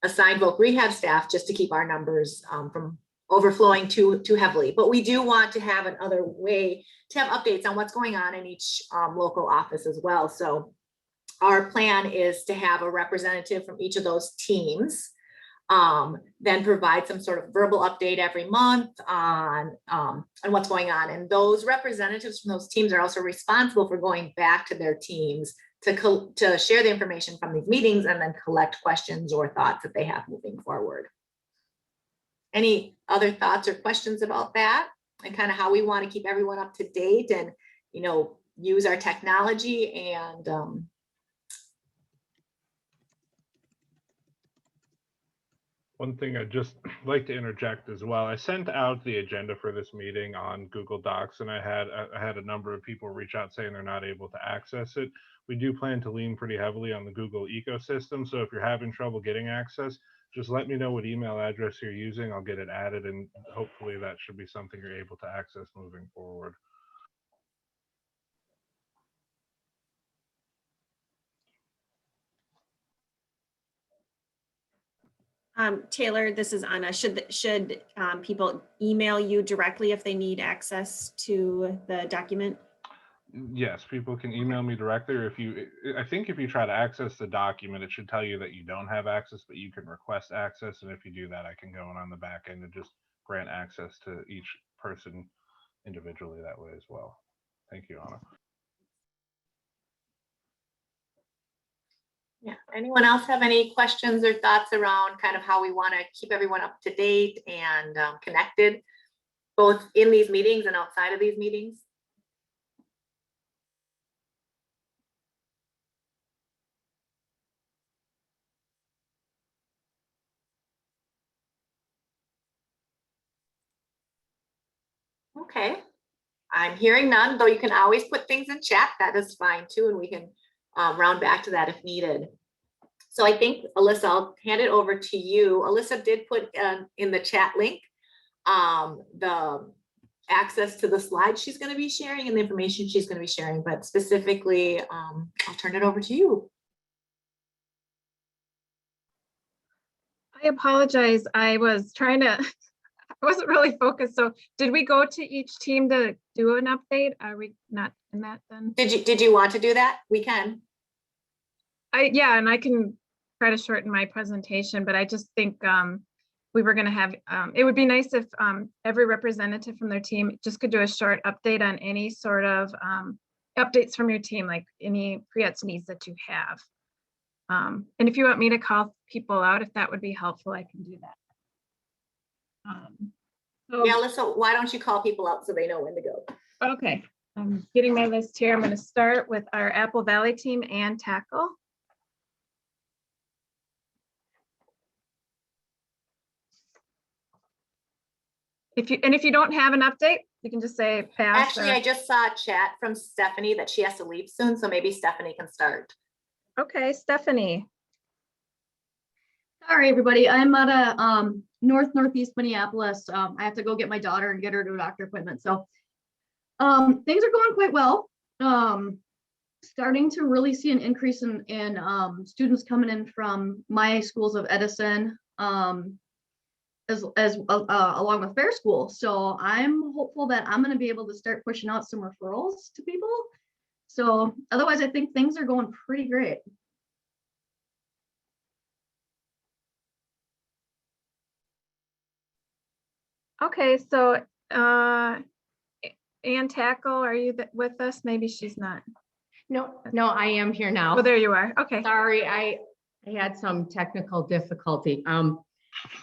voc rehab staff, just to keep our numbers from overflowing too heavily. But we do want to have another way to have updates on what's going on in each local office as well. So our plan is to have a representative from each of those teams, then provide some sort of verbal update every month on what's going on. And those representatives from those teams are also responsible for going back to their teams to share the information from these meetings and then collect questions or thoughts that they have moving forward. Any other thoughts or questions about that, and kind of how we want to keep everyone up to date and, use our technology and One thing I'd just like to interject as well. I sent out the agenda for this meeting on Google Docs, and I had a number of people reach out saying they're not able to access it. We do plan to lean pretty heavily on the Google ecosystem. So if you're having trouble getting access, just let me know what email address you're using. I'll get it added, and hopefully that should be something you're able to access moving forward. Taylor, this is Anna. Should people email you directly if they need access to the document? Yes, people can email me directly, or I think if you try to access the document, it should tell you that you don't have access, but you can request access. And if you do that, I can go in on the back end and just grant access to each person individually that way as well. Thank you, Anna. Yeah. Anyone else have any questions or thoughts around kind of how we want to keep everyone up to date and connected, both in these meetings and outside of these meetings? Okay, I'm hearing none, though you can always put things in chat. That is fine too, and we can round back to that if needed. So I think, Alyssa, I'll hand it over to you. Alyssa did put in the chat link the access to the slides she's going to be sharing and the information she's going to be sharing, but specifically, I'll turn it over to you. I apologize. I was trying to, I wasn't really focused. So did we go to each team to do an update? Are we not in that then? Did you want to do that? We can. Yeah, and I can try to shorten my presentation, but I just think we were going to have, it would be nice if every representative from their team just could do a short update on any sort of updates from your team, like any pre-ETS needs that you have. And if you want me to call people out, if that would be helpful, I can do that. Yeah, Alyssa, why don't you call people out so they know when to go? Okay, I'm getting my list here. I'm going to start with our Apple Valley team and tackle. If you don't have an update, you can just say pass. Actually, I just saw a chat from Stephanie that she has to leave soon, so maybe Stephanie can start. Okay, Stephanie. Sorry, everybody. I'm at a northeast Minneapolis. I have to go get my daughter and get her to a doctor appointment. So things are going quite well. Starting to really see an increase in students coming in from my schools of Edison, along with Fair School. So I'm hopeful that I'm going to be able to start pushing out some referrals to people. So otherwise, I think things are going pretty great. Okay, so Ann Tackle, are you with us? Maybe she's not. No, I am here now. Oh, there you are. Okay. Sorry, I had some technical difficulty.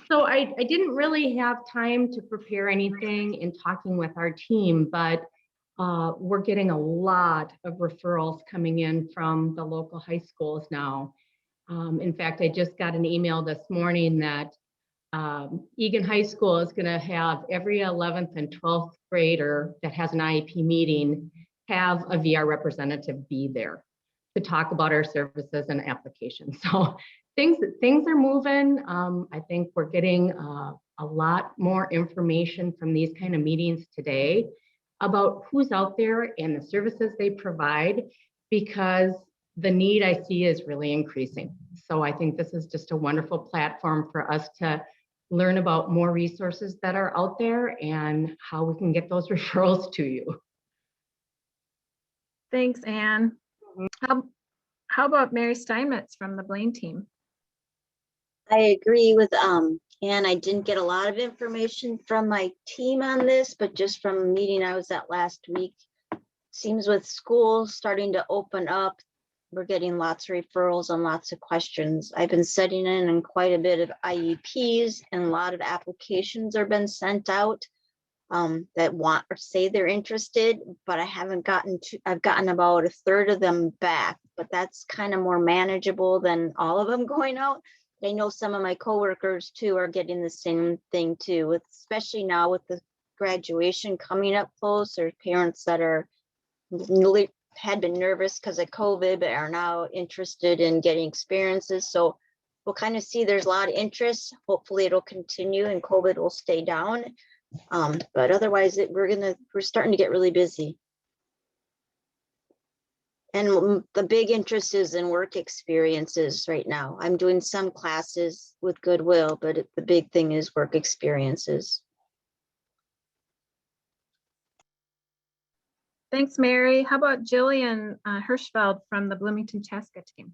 So I didn't really have time to prepare anything in talking with our team, but we're getting a lot of referrals coming in from the local high schools now. In fact, I just got an email this morning that Egan High School is going to have every 11th and 12th grader that has an IEP meeting have a VR representative be there to talk about our services and applications. So things are moving. I think we're getting a lot more information from these kind of meetings today about who's out there and the services they provide, because the need I see is really increasing. So I think this is just a wonderful platform for us to learn about more resources that are out there and how we can get those referrals to you. Thanks, Anne. How about Mary Steinmetz from the Blaine team? I agree with Ann. I didn't get a lot of information from my team on this, but just from a meeting I was at last week, seems with schools starting to open up, we're getting lots of referrals and lots of questions. I've been sitting in quite a bit of IEPs, and a lot of applications are been sent out that want or say they're interested, but I haven't I've gotten about a third of them back, but that's kind of more manageable than all of them going out. I know some of my coworkers too are getting the same thing too, especially now with the graduation coming up close. There's parents that are had been nervous because of COVID, but are now interested in getting experiences. So we'll kind of see there's a lot of interest. Hopefully it'll continue and COVID will stay down. But otherwise we're starting to get really busy. And the big interest is in work experiences right now. I'm doing some classes with Goodwill, but the big thing is work experiences. Thanks, Mary. How about Jillian Hirschfeld from the Bloomington Chaska team?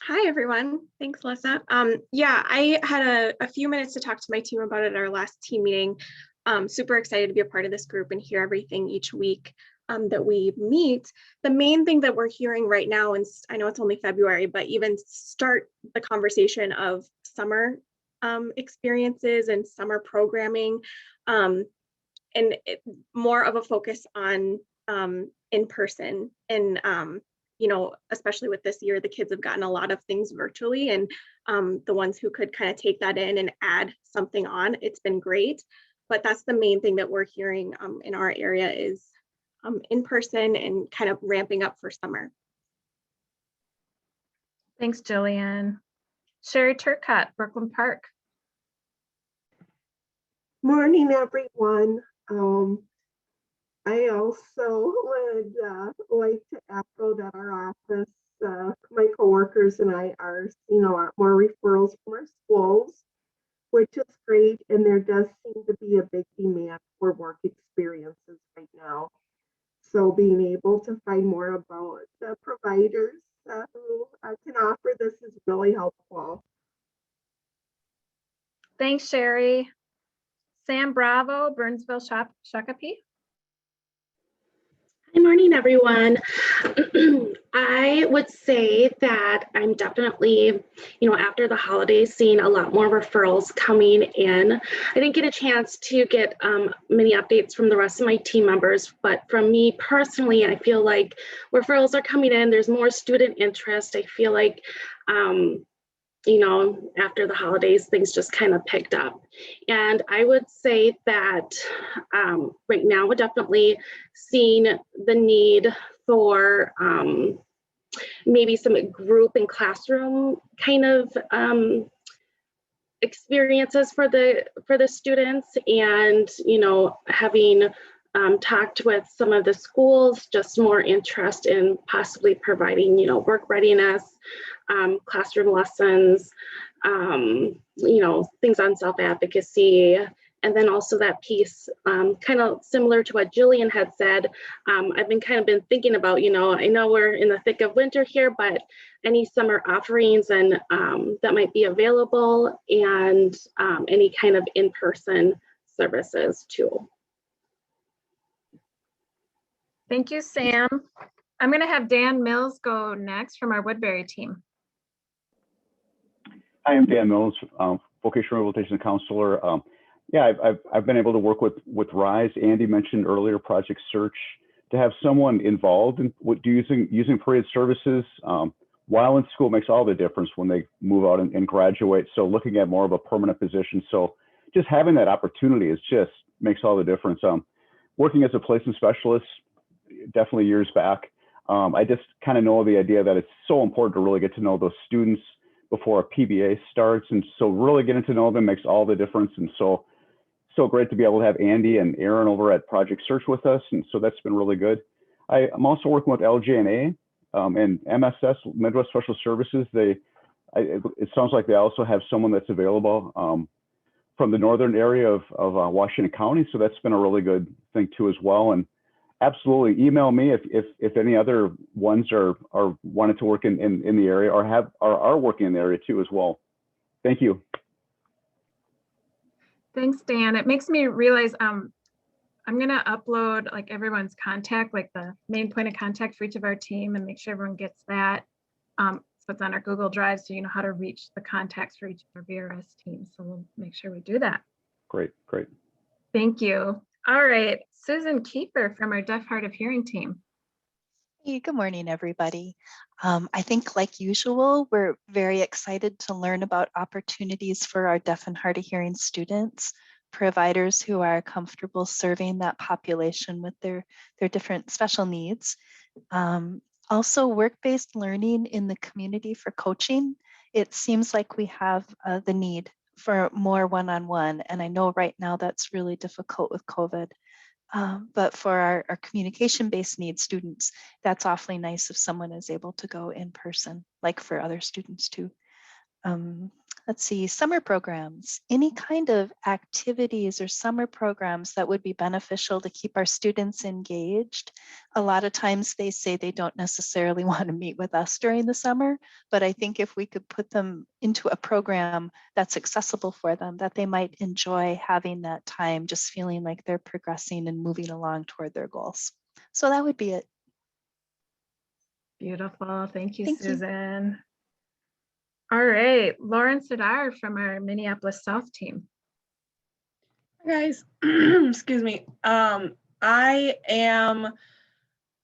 Hi, everyone. Thanks, Lisa. Yeah, I had a few minutes to talk to my team about it at our last team meeting. Super excited to be a part of this group and hear everything each week that we meet. The main thing that we're hearing right now, and I know it's only February, but even start the conversation of summer experiences and summer programming, and more of a focus on in person. And you know, especially with this year, the kids have gotten a lot of things virtually, and the ones who could kind of take that in and add something on, it's been great. But that's the main thing that we're hearing in our area is in person and kind of ramping up for summer. Thanks, Jillian. Sherry Turcott, Brooklyn Park. Morning, everyone. I also would like to echo that our office, my coworkers and I are seeing a lot more referrals from our schools, which is great. And there does seem to be a big demand for work experiences right now. So being able to find more about the providers who can offer this is really helpful. Thanks, Sherry. Sam Bravo, Burnsville Shakopee. Good morning, everyone. I would say that I'm definitely, after the holidays, seeing a lot more referrals coming in. I didn't get a chance to get many updates from the rest of my team members, but from me personally, I feel like referrals are coming in. There's more student interest. I feel like after the holidays, things just kind of picked up. And I would say that right now we're definitely seeing the need for maybe some group and classroom kind of experiences for the students, and having talked with some of the schools, just more interest in possibly providing work readiness, classroom lessons, things on self-advocacy. And then also that piece, kind of similar to what Jillian had said, I've been thinking about, I know we're in the thick of winter here, but any summer offerings and that might be available, and any kind of in-person services too. Thank you, Sam. I'm going to have Dan Mills go next from our Woodbury team. Hi, I'm Dan Mills, vocational rehabilitation counselor. Yeah, I've been able to work with RISE. Andy mentioned earlier Project Search, to have someone involved in using Pre-ETS services while in school makes all the difference when they move out and graduate. So looking at more of a permanent position. So just having that opportunity is just makes all the difference. Working as a placement specialist, definitely years back, I just kind of know the idea that it's so important to really get to know those students before a PBA starts. And so really getting to know them makes all the difference. And so great to be able to have Andy and Aaron over at Project Search with us. And so that's been really good. I'm also working with LJNA and MSS, Midwest Special Services. It sounds like they also have someone that's available from the northern area of Washington County. So that's been a really good thing too as well. And absolutely email me if any other ones are wanting to work in the area or are working in the area too as well. Thank you. Thanks, Dan. It makes me realize I'm going to upload like everyone's contact, like the main point of contact for each of our team, and make sure everyone gets that. So it's on our Google Drive, so you know how to reach the contacts for each of our VRS teams. So we'll make sure we do that. Great. Thank you. All right, Susan Kiefer from our Deaf, Hard of Hearing team. Hey, good morning, everybody. I think like usual, we're very excited to learn about opportunities for our deaf and hard of hearing students, providers who are comfortable serving that population with their different special needs. Also, work-based learning in the community for coaching. It seems like we have the need for more one-on-one, and I know right now that's really difficult with COVID. But for our communication-based needs students, that's awfully nice if someone is able to go in person, like for other students too. Let's see, summer programs, any kind of activities or summer programs that would be beneficial to keep our students engaged. A lot of times they say they don't necessarily want to meet with us during the summer, but I think if we could put them into a program that's accessible for them, that they might enjoy having that time, just feeling like they're progressing and moving along toward their goals. So that would be it. Beautiful. Thank you, Susan. All right, Lauren Sadar from our Minneapolis South team. Hi guys, excuse me. I am,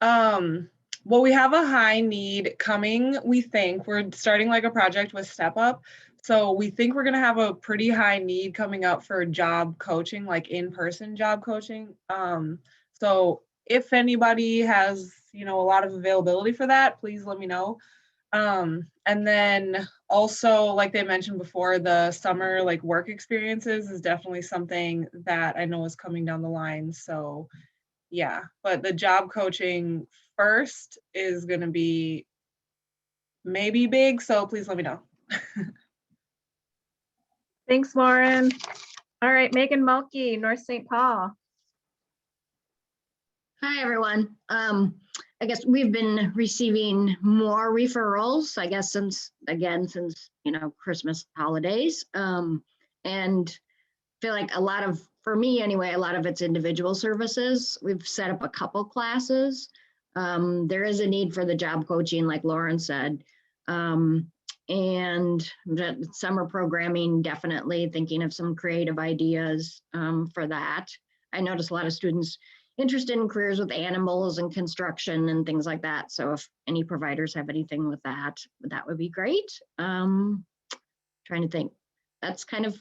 well, we have a high need coming, we think. We're starting like a project with Step Up. So we think we're gonna have a pretty high need coming up for job coaching, like in-person job coaching. So if anybody has, a lot of availability for that, please let me know. And then also, like they mentioned before, the summer like work experiences is definitely something that I know is coming down the line. So yeah, but the job coaching first is going to be maybe big. So please let me know. Thanks, Lauren. All right, Megan Mulkey, North St. Paul. Hi, everyone. I guess we've been receiving more referrals, I guess, since Christmas holidays. And feel like for me anyway, a lot of it's individual services. We've set up a couple classes. There is a need for the job coaching, like Lauren said. And the summer programming, definitely thinking of some creative ideas for that. I noticed a lot of students interested in careers with animals and construction and things like that. So if any providers have anything with that would be great. Trying to think. That's kind of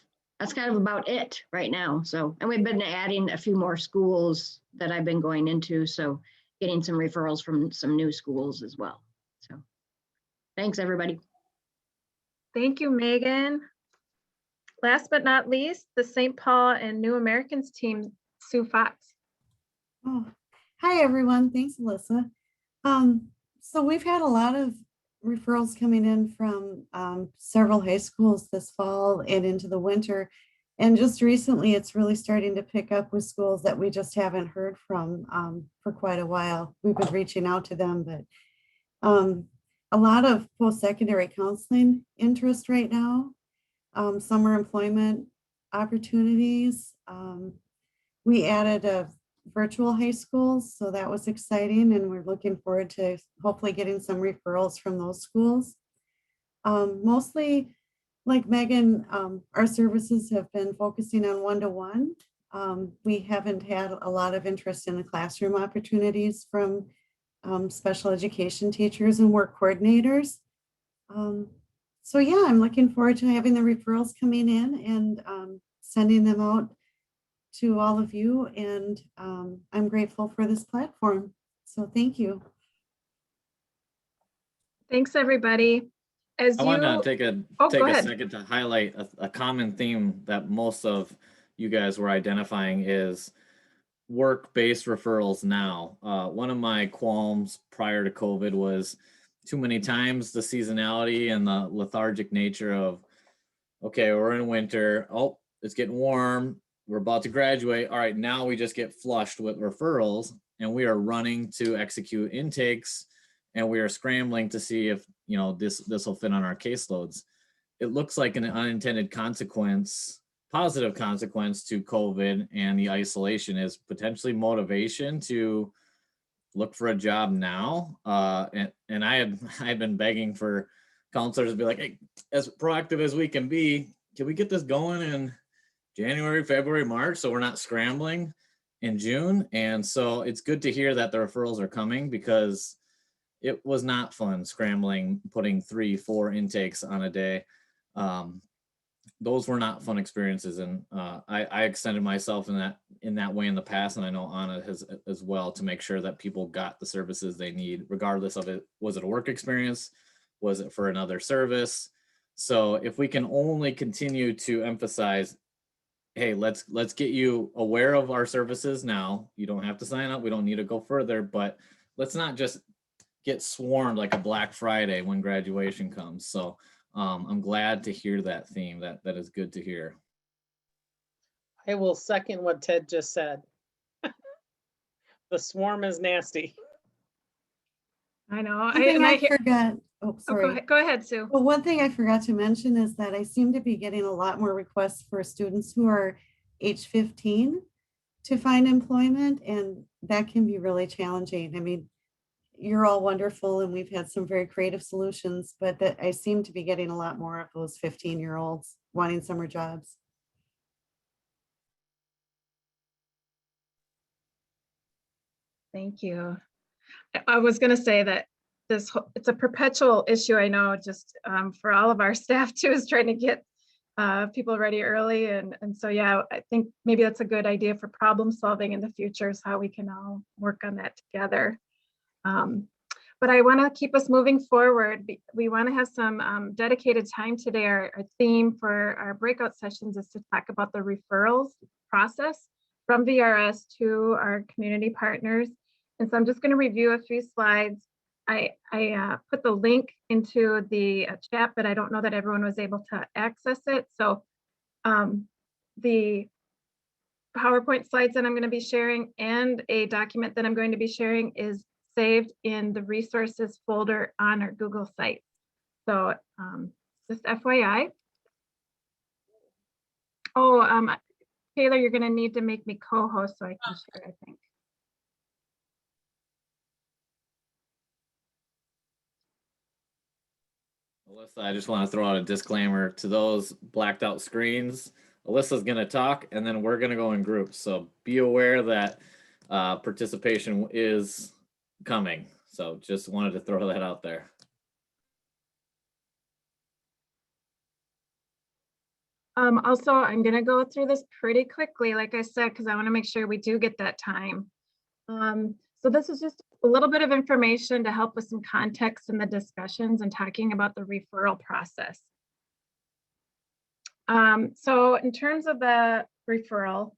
about it right now. So, and we've been adding a few more schools that I've been going into. So getting some referrals from some new schools as well. So thanks, everybody. Thank you, Megan. Last but not least, the St. Paul and New Americans team, Sue Fox. Oh, hi everyone. Thanks, Alyssa. So we've had a lot of referrals coming in from several high schools this fall and into the winter. And just recently, it's really starting to pick up with schools that we just haven't heard from for quite a while. We've been reaching out to them, but a lot of post-secondary counseling interest right now, summer employment opportunities. We added a virtual high schools, so that was exciting, and we're looking forward to hopefully getting some referrals from those schools. Mostly, like Megan, our services have been focusing on one-to-one. We haven't had a lot of interest in the classroom opportunities from special education teachers and work coordinators. So yeah, I'm looking forward to having the referrals coming in and sending them out to all of you. And I'm grateful for this platform. So thank you. Thanks, everybody. As I you wanted to take go a ahead. second to highlight a common theme that most of you guys were identifying is work-based referrals now. One of my qualms prior to COVID was too many times the seasonality and the lethargic nature of, okay, we're in winter, oh, it's getting warm, we're about to graduate, all right, now we just get flushed with referrals and we are running to execute intakes and we are scrambling to see if, you know, this will fit on our caseloads. It looks like an unintended consequence, positive consequence to COVID and the isolation is potentially motivation to look for a job now. And I had been begging for counselors to be like, hey, as proactive as we can be, can we get this going in January, February, March, so we're not scrambling in June? And so it's good to hear that the referrals are coming because it was not fun scrambling, putting 3-4 intakes on a day. Those were not fun experiences, and I extended myself in that way in the past, and I know Anna has as well, to make sure that people got the services they need, regardless of it. Was it a work experience? Was it for another service? So if we can only continue to emphasize, hey, let's get you aware of our services now. You don't have to sign up. We don't need to go further, but let's not just get swarmed like a Black Friday when graduation comes. So I'm glad to hear that theme. That is good to hear. I will second what Ted just said. The swarm is nasty. I know. One thing I forgot. Oh, sorry. Go ahead, Sue. Well, one thing I forgot to mention is that I seem to be getting a lot more requests for students who are age 15 to find employment, and that can be really challenging. I mean, you're all wonderful and we've had some very creative solutions, but that I seem to be getting a lot more of those 15-year-olds wanting summer jobs. Thank you. I was going to say that it's a perpetual issue. I know, just for all of our staff too, is trying to get people ready early. And so, yeah, I think maybe that's a good idea for problem solving in the future, is how we can all work on that together. But I want to keep us moving forward. We want to have some dedicated time today. Our theme for our breakout sessions is to talk about the referrals process from VRS to our community partners. And so I'm just going to review a few slides. I put the link into the chat, but I don't know that everyone was able to access it. So the PowerPoint slides that I'm going to be sharing and a document that I'm going to be sharing is saved in the resources folder on our Google site. So just FYI. Oh, Taylor, you're going to need to make me co-host so I can share, I think. Alyssa, I just want to throw out a disclaimer to those blacked out screens. Alyssa's going to talk and then we're going to go in groups. So be aware that participation is coming. So just wanted to throw that out there. Also, I'm going to go through this pretty quickly, like I said, because I want to make sure we do get that time. So this is just a little bit of information to help with some context in the discussions and talking about the referral process. So in terms of the referral,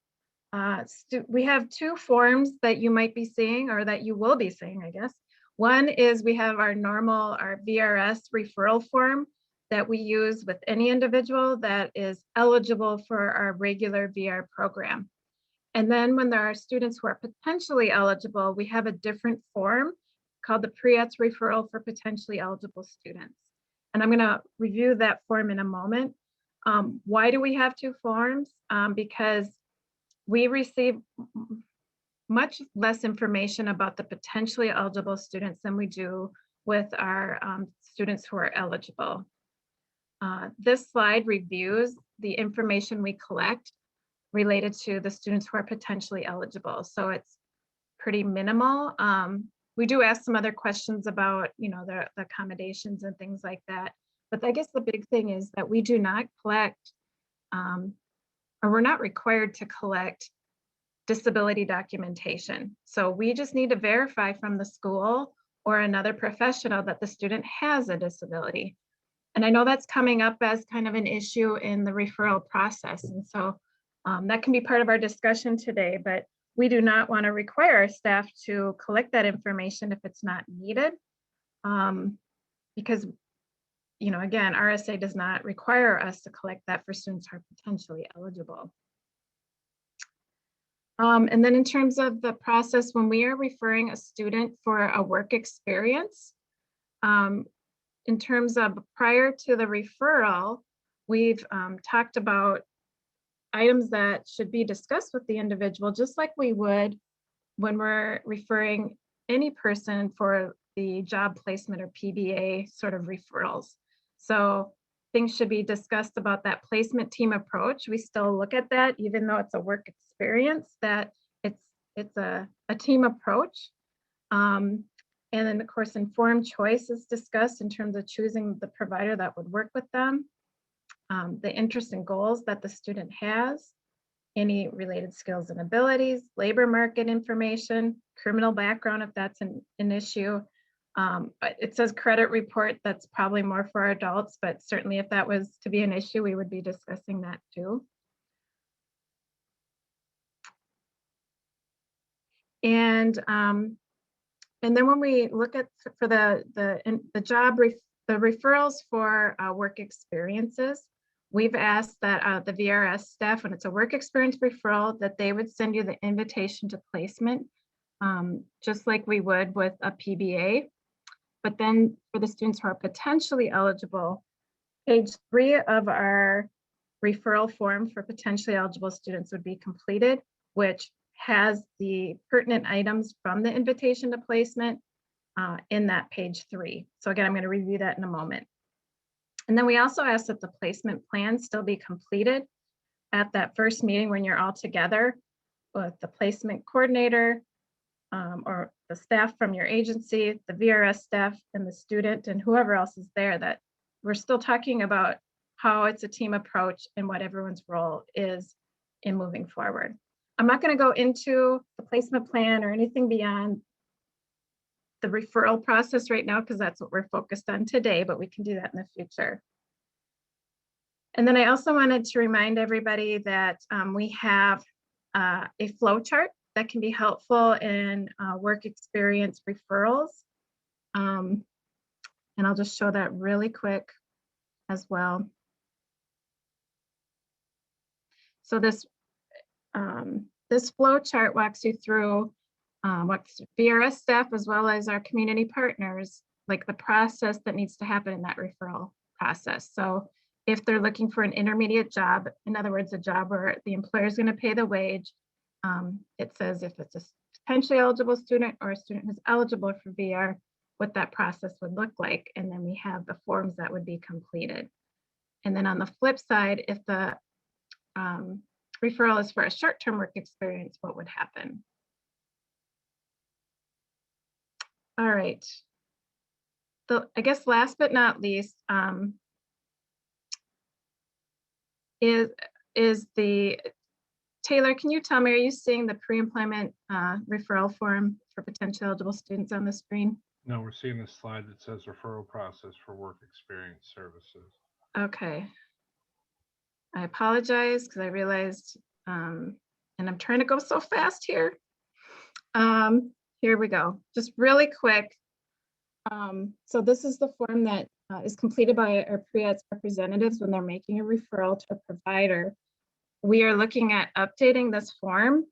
we have two forms that you might be seeing, or that you will be seeing, I guess. One is we have our VRS referral form that we use with any individual that is eligible for our regular VR program. And then when there are students who are potentially eligible, we have a different form called the Pre-ETS referral for potentially eligible students. And I'm going to review that form in a moment. Why do we have two forms? Because we receive much less information about the potentially eligible students than we do with our students who are eligible. This slide reviews the information we collect related to the students who are potentially eligible. So it's pretty minimal. We do ask some other questions about, the accommodations and things like that. But I guess the big thing is that we do not collect, or we're not required to collect disability documentation. So we just need to verify from the school or another professional that the student has a disability. And I know that's coming up as kind of an issue in the referral process. And so that can be part of our discussion today, but we do not want to require our staff to collect that information if it's not needed. Because, again, RSA does not require us to collect that for students who are potentially eligible. And then in terms of the process, when we are referring a student for a work experience, in terms of prior to the referral, we've talked about items that should be discussed with the individual, just like we would when we're referring any person for the job placement or PBA sort of referrals. So things should be discussed about that placement team approach. We still look at that, even though it's a work experience, that it's a team approach. And then of course, informed choice is discussed in terms of choosing the provider that would work with them, the interests and goals that the student has, any related skills and abilities, labor market information, criminal background if that's an issue. It says credit report, that's probably more for adults, but certainly if that was to be an issue, we would be discussing that too. And then when we look at for the referrals for work experiences, we've asked that the VRS staff, when it's a work experience referral, that they would send you the invitation to placement, just like we would with a PBA. But then for the students who are potentially eligible, page 3 of our referral form for potentially eligible students would be completed, which has the pertinent items from the invitation to placement in that page 3. So again, I'm going to review that in a moment. And then we also ask that the placement plan still be completed at that first meeting when you're all together with the placement coordinator or the staff from your agency, the VRS staff and the student and whoever else is there, that we're still talking about how it's a team approach and what everyone's role is in moving forward. I'm not going to go into the placement plan or anything beyond the referral process right now, because that's what we're focused on today, but we can do that in the future. And then I also wanted to remind everybody that we have a flow chart that can be helpful in work experience referrals. And I'll just show that really quick as well. So this flow chart walks you through what's VRS staff as well as our community partners, like the process that needs to happen in that referral process. So if they're looking for an intermediate job, in other words, a job where the employer is going to pay the wage, it says if it's a potentially eligible student or a student who's eligible for VR, what that process would look like. And then we have the forms that would be completed. And then on the flip side, if the referral is for a short-term work experience, what would happen? All right. I guess last but not least is the, Taylor, can you tell me, are you seeing the pre-employment referral form for potential eligible students on the screen? No, we're seeing this slide that says referral process for work experience services. Okay. I apologize because I realized, and I'm trying to go so fast here. Here we go. Just really quick. So this is the form that is completed by our pre-ETS representatives when they're making a referral to a provider. We are looking at updating this form.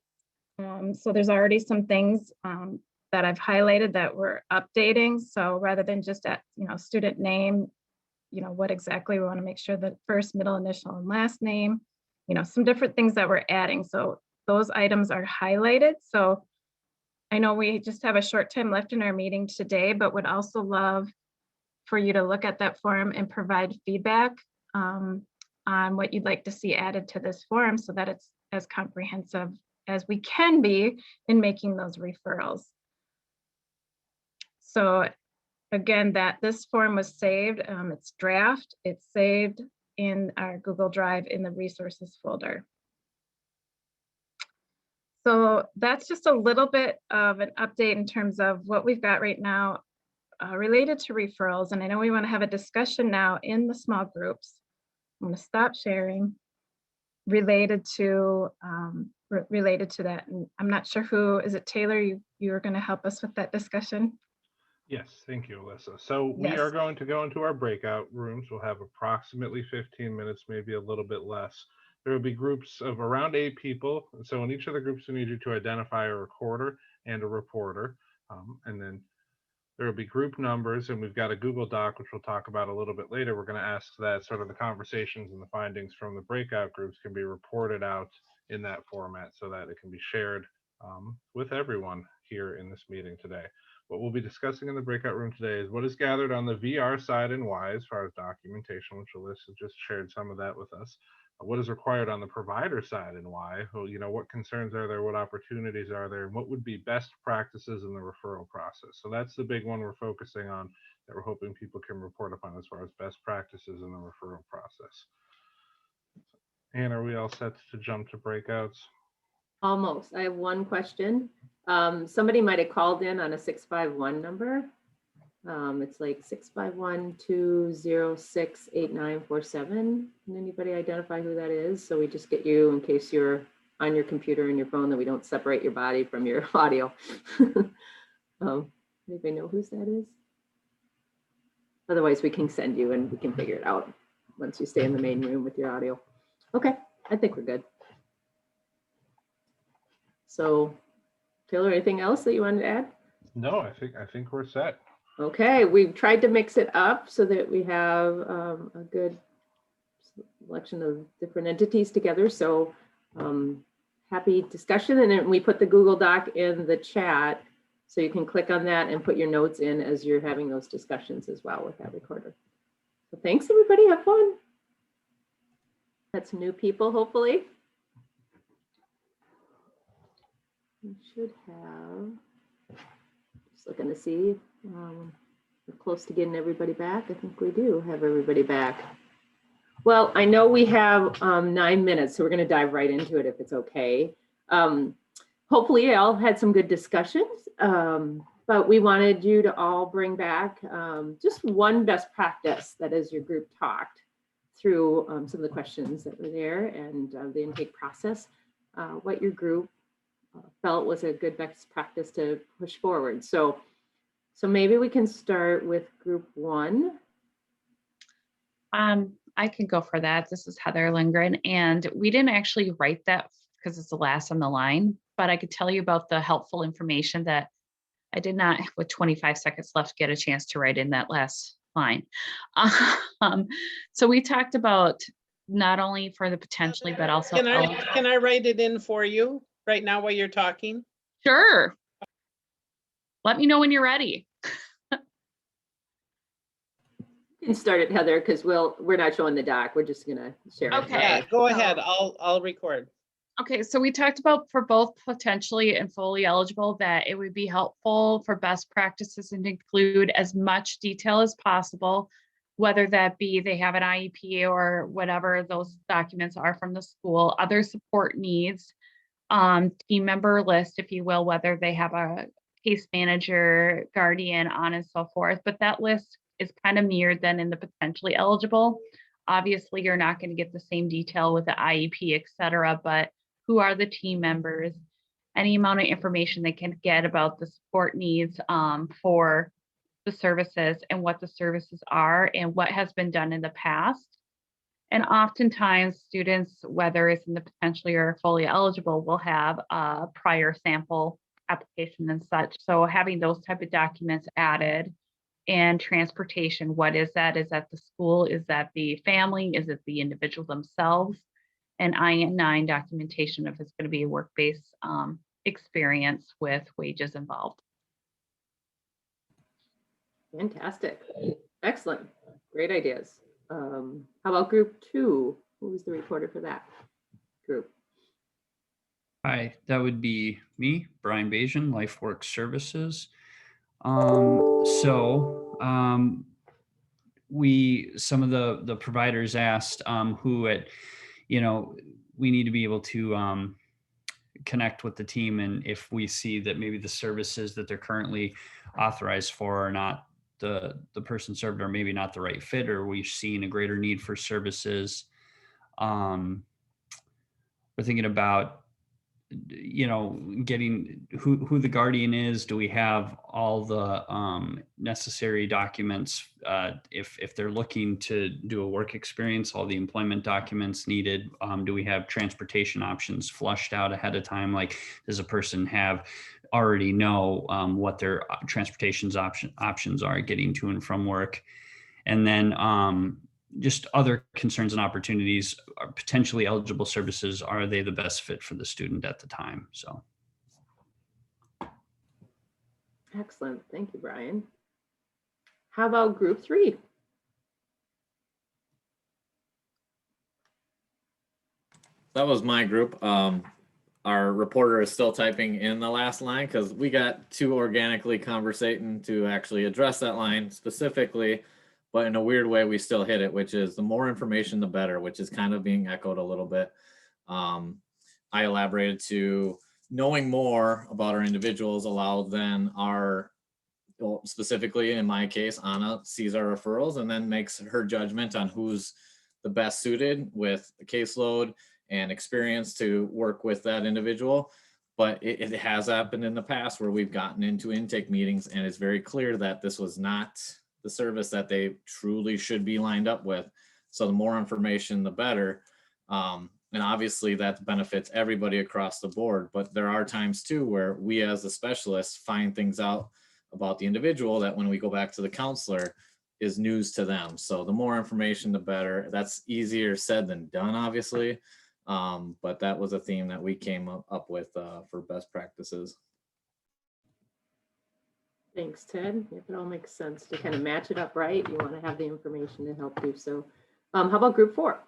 So there's already some things that I've highlighted that we're updating. So rather than just at, student name, what exactly we want to make sure that first, middle, initial, and last name, some different things that we're adding. So those items are highlighted. So I know we just have a short time left in our meeting today, but would also love for you to look at that form and provide feedback on what you'd like to see added to this form so that it's as comprehensive as we can be in making those referrals. So again, this form was saved, it's draft, it's saved in our Google Drive in the resources folder. So that's just a little bit of an update in terms of what we've got right now related to referrals. And I know we want to have a discussion now in the small groups. I'm going to stop sharing related to that. And I'm not sure who, is it Taylor? You are going to help us with that discussion? Yes, thank you, Alyssa. So we Yes. are going to go into our breakout rooms. We'll have approximately 15 minutes, maybe a little bit less. There will be groups of around 8 people. So in each of the groups, we need you to identify a recorder and a reporter. And then there will be group numbers, and we've got a Google Doc, which we'll talk about a little bit later. We're going to ask that sort of the conversations and the findings from the breakout groups can be reported out in that format so that it can be shared with everyone here in this meeting today. What we'll be discussing in the breakout room today is what is gathered on the VR side and why, as far as documentation, which Alyssa just shared some of that with us. What is required on the provider side and why? Well, what concerns are there? What opportunities are there? And what would be best practices in the referral process? So that's the big one we're focusing on that we're hoping people can report upon as far as best practices in the referral process. And are we all set to jump to breakouts? Almost. I have one question. Somebody might have called in on a 651 number. It's like 651-206-8947. Can anybody identify who that is? So we just get you in case you're on your computer and your phone, that we don't separate your body from your audio. Anybody know whose that is? Otherwise, we can send you and we can figure it out once you stay in the main room with your audio. Okay, I think we're good. So, Taylor, anything else that you wanted to add? No, I think we're set. Okay, we've tried to mix it up so that we have a good selection of different entities together. So happy discussion. And then we put the Google Doc in the chat so you can click on that and put your notes in as you're having those discussions as well with that recorder. So thanks, everybody. Have fun. That's new people, hopefully. We should have, just looking to see, we're close to getting everybody back. I think we do have everybody back. Well, I know we have 9 minutes, so we're going to dive right into it if it's okay. Hopefully you all had some good discussions, but we wanted you to all bring back just one best practice that as your group talked through some of the questions that were there and the intake process, what your group felt was a good best practice to push forward. So maybe we can start with group 1. I can go for that. This is Heather Lindgren, and we didn't actually write that because it's the last on the line, but I could tell you about the helpful information that I did not, with 25 seconds left, get a chance to write in that last line. So we talked about not only for the potentially, but also— Can I write it in for you right now while you're talking? Sure. Let me know when you're ready. You can start it, Heather, because we're not showing the doc. We're just gonna share it. Okay. Yeah, go ahead. I'll record. Okay, so we talked about for both potentially and fully eligible that it would be helpful for best practices and include as much detail as possible, whether that be they have an IEP or whatever those documents are from the school, other support needs, team member list, if you will, whether they have a case manager, guardian, on and so forth. But that list is kind of mirrored then in the potentially eligible. Obviously, you're not going to get the same detail with the IEP, et cetera, but who are the team members, any amount of information they can get about the support needs for the services and what the services are and what has been done in the past. And oftentimes students, whether it's in the potentially or fully eligible, will have a prior sample application and such. So having those type of documents added, and transportation, what is that? Is that the school? Is that the family? Is it the individual themselves? And I-9 documentation if it's going to be a work-based experience with wages involved. Fantastic. Excellent. Great ideas. How about group 2? Who was the reporter for that group? Hi, that would be me, Brian Bajan, LifeWorks Services. Some of the providers asked who at, we need to be able to connect with the team, and if we see that maybe the services that they're currently authorized for are not the person served, or maybe not the right fit, or we've seen a greater need for services. We're thinking about, getting who the guardian is. Do we have all the necessary documents? If they're looking to do a work experience, all the employment documents needed. Do we have transportation options flushed out ahead of time? Like, does a person already know what their transportation options are getting to and from work? And then just other concerns and opportunities. Are potentially eligible services, are they the best fit for the student at the time? So. Excellent. Thank you, Brian. How about group 3? That was my group. Our reporter is still typing in the last line because we got too organically conversating to actually address that line specifically. But in a weird way, we still hit it, which is the more information, the better, which is kind of being echoed a little bit. I elaborated to knowing more about our individuals allowed then specifically in my case, Anna sees our referrals and then makes her judgment on who's the best suited with the caseload and experience to work with that individual. But it has happened in the past where we've gotten into intake meetings and it's very clear that this was not the service that they truly should be lined up with. So the more information, the better. And obviously that benefits everybody across the board. But there are times too where we as the specialists find things out about the individual that when we go back to the counselor is news to them. So the more information, the better. That's easier said than done, obviously. But that was a theme that we came up with for best practices. Thanks, Ted. If it all makes sense to kind of match it up right, you want to have the information to help do so. How about group 4?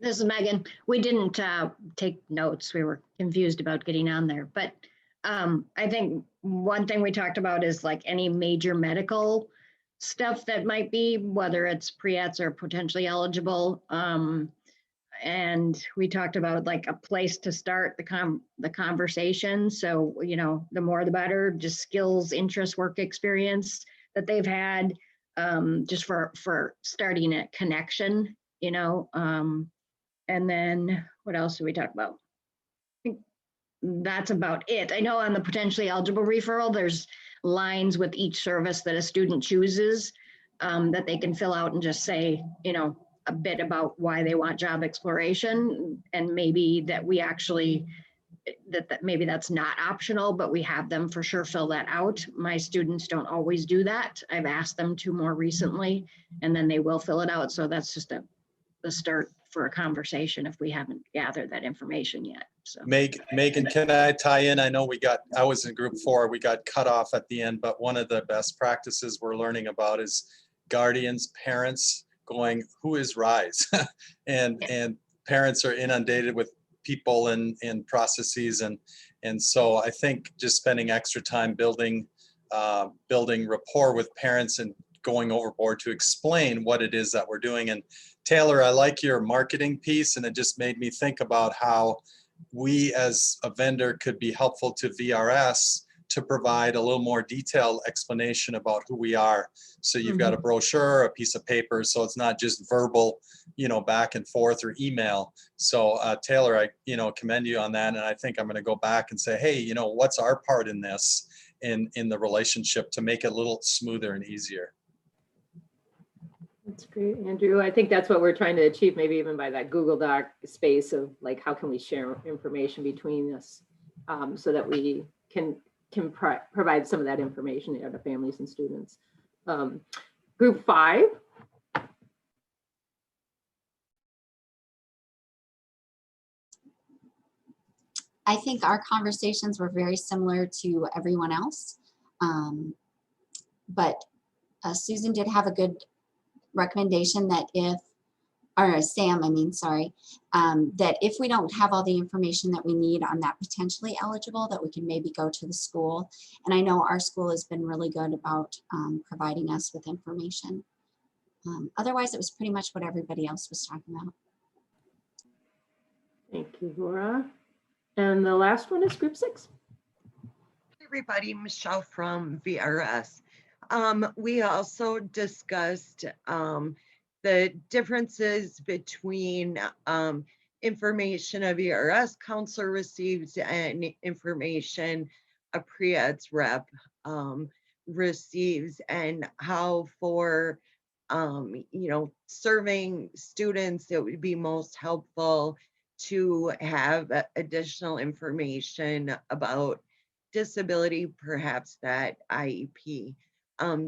This is Megan. We didn't take notes. We were confused about getting on there. But I think one thing we talked about is like any major medical stuff that might be, whether it's pre-ETS or potentially eligible. And we talked about like a place to start the conversation. So, the more the better, just skills, interest, work experience that they've had, just for starting a connection, and then what else did we talk about? I think that's about it. I know on the potentially eligible referral, there's lines with each service that a student chooses that they can fill out and just say, a bit about why they want job exploration, and maybe that we actually, that maybe that's not optional, but we have them for sure fill that out. My students don't always do that. I've asked them to more recently, and then they will fill it out. So that's just the start for a conversation if we haven't gathered that information yet. So Megan, can I tie in? I know I was in group 4, we got cut off at the end, but one of the best practices we're learning about is guardians, parents going, who is RISE? and parents are inundated with people and processes. And so I think just spending extra time building rapport with parents and going overboard to explain what it is that we're doing. And Taylor, I like your marketing piece, and it just made me think about how we as a vendor could be helpful to VRS to provide a little more detailed explanation about who we are. So you've got a brochure, a piece of paper, so it's not just verbal, you know, back and forth or email. So Taylor, I, you know, commend you on that. And I think I'm going to go back and say, hey, you know, what's our part in this, in the relationship to make it a little smoother and easier? That's great, Andrew. I think that's what we're trying to achieve, maybe even by that Google Doc space of like, how can we share information between us so that we can provide some of that information to families and students. Group 5. I think our conversations were very similar to everyone else. But Susan did have a good recommendation that if, or Sam, I mean, sorry, that if we don't have all the information that we need on that potentially eligible, that we can maybe go to the school. And I know our school has been really good about providing us with information. Otherwise, it was pretty much what everybody else was talking about. Thank you, Laura. And the last one is group 6. Hey everybody, Michelle from VRS. We also discussed the differences between information a VRS counselor receives and information a Pre-ETS rep receives, and how for you know, serving students, it would be most helpful to have additional information about disability, perhaps that IEP.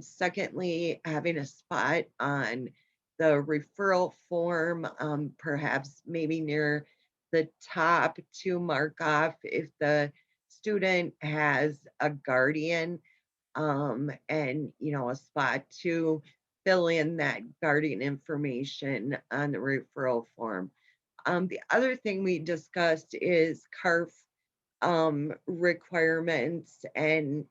Secondly, having a spot on the referral form, perhaps maybe near the top to mark off if the student has a guardian, and, you know, a spot to fill in that guardian information on the referral form. The other thing we discussed is CARF requirements, and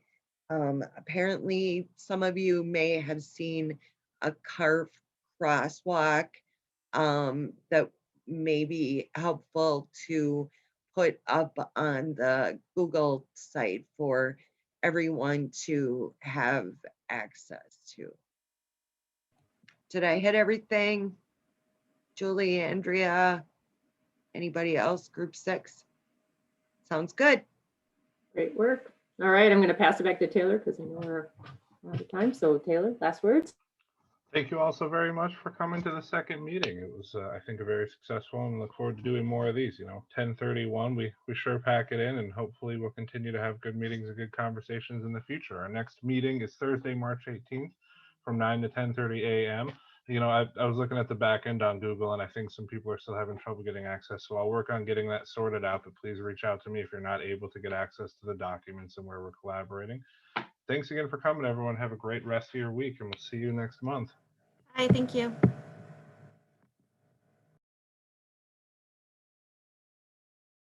apparently some of you may have seen a CARF crosswalk that may be helpful to put up on the Google site for everyone to have access to. Did I hit everything? Julie, Andrea, anybody else? Group 6? Sounds good. Great work. All right, I'm going to pass it back to Taylor because I know we're out of time. So Taylor, last words. Thank you all so very much for coming to the second meeting. It was, I think, a very successful, and look forward to doing more of these. You know, 10:31, we sure pack it in, and hopefully we'll continue to have good meetings and good conversations in the future. Our next meeting is Thursday, March 18th from 9 to 10:30 a.m. You know, I was looking at the back end on Google, and I think some people are still having trouble getting access. So I'll work on getting that sorted out, but please reach out to me if you're not able to get access to the documents and where we're collaborating. Thanks again for coming, everyone. Have a great rest of your week, and we'll see you next month. Hi, thank you.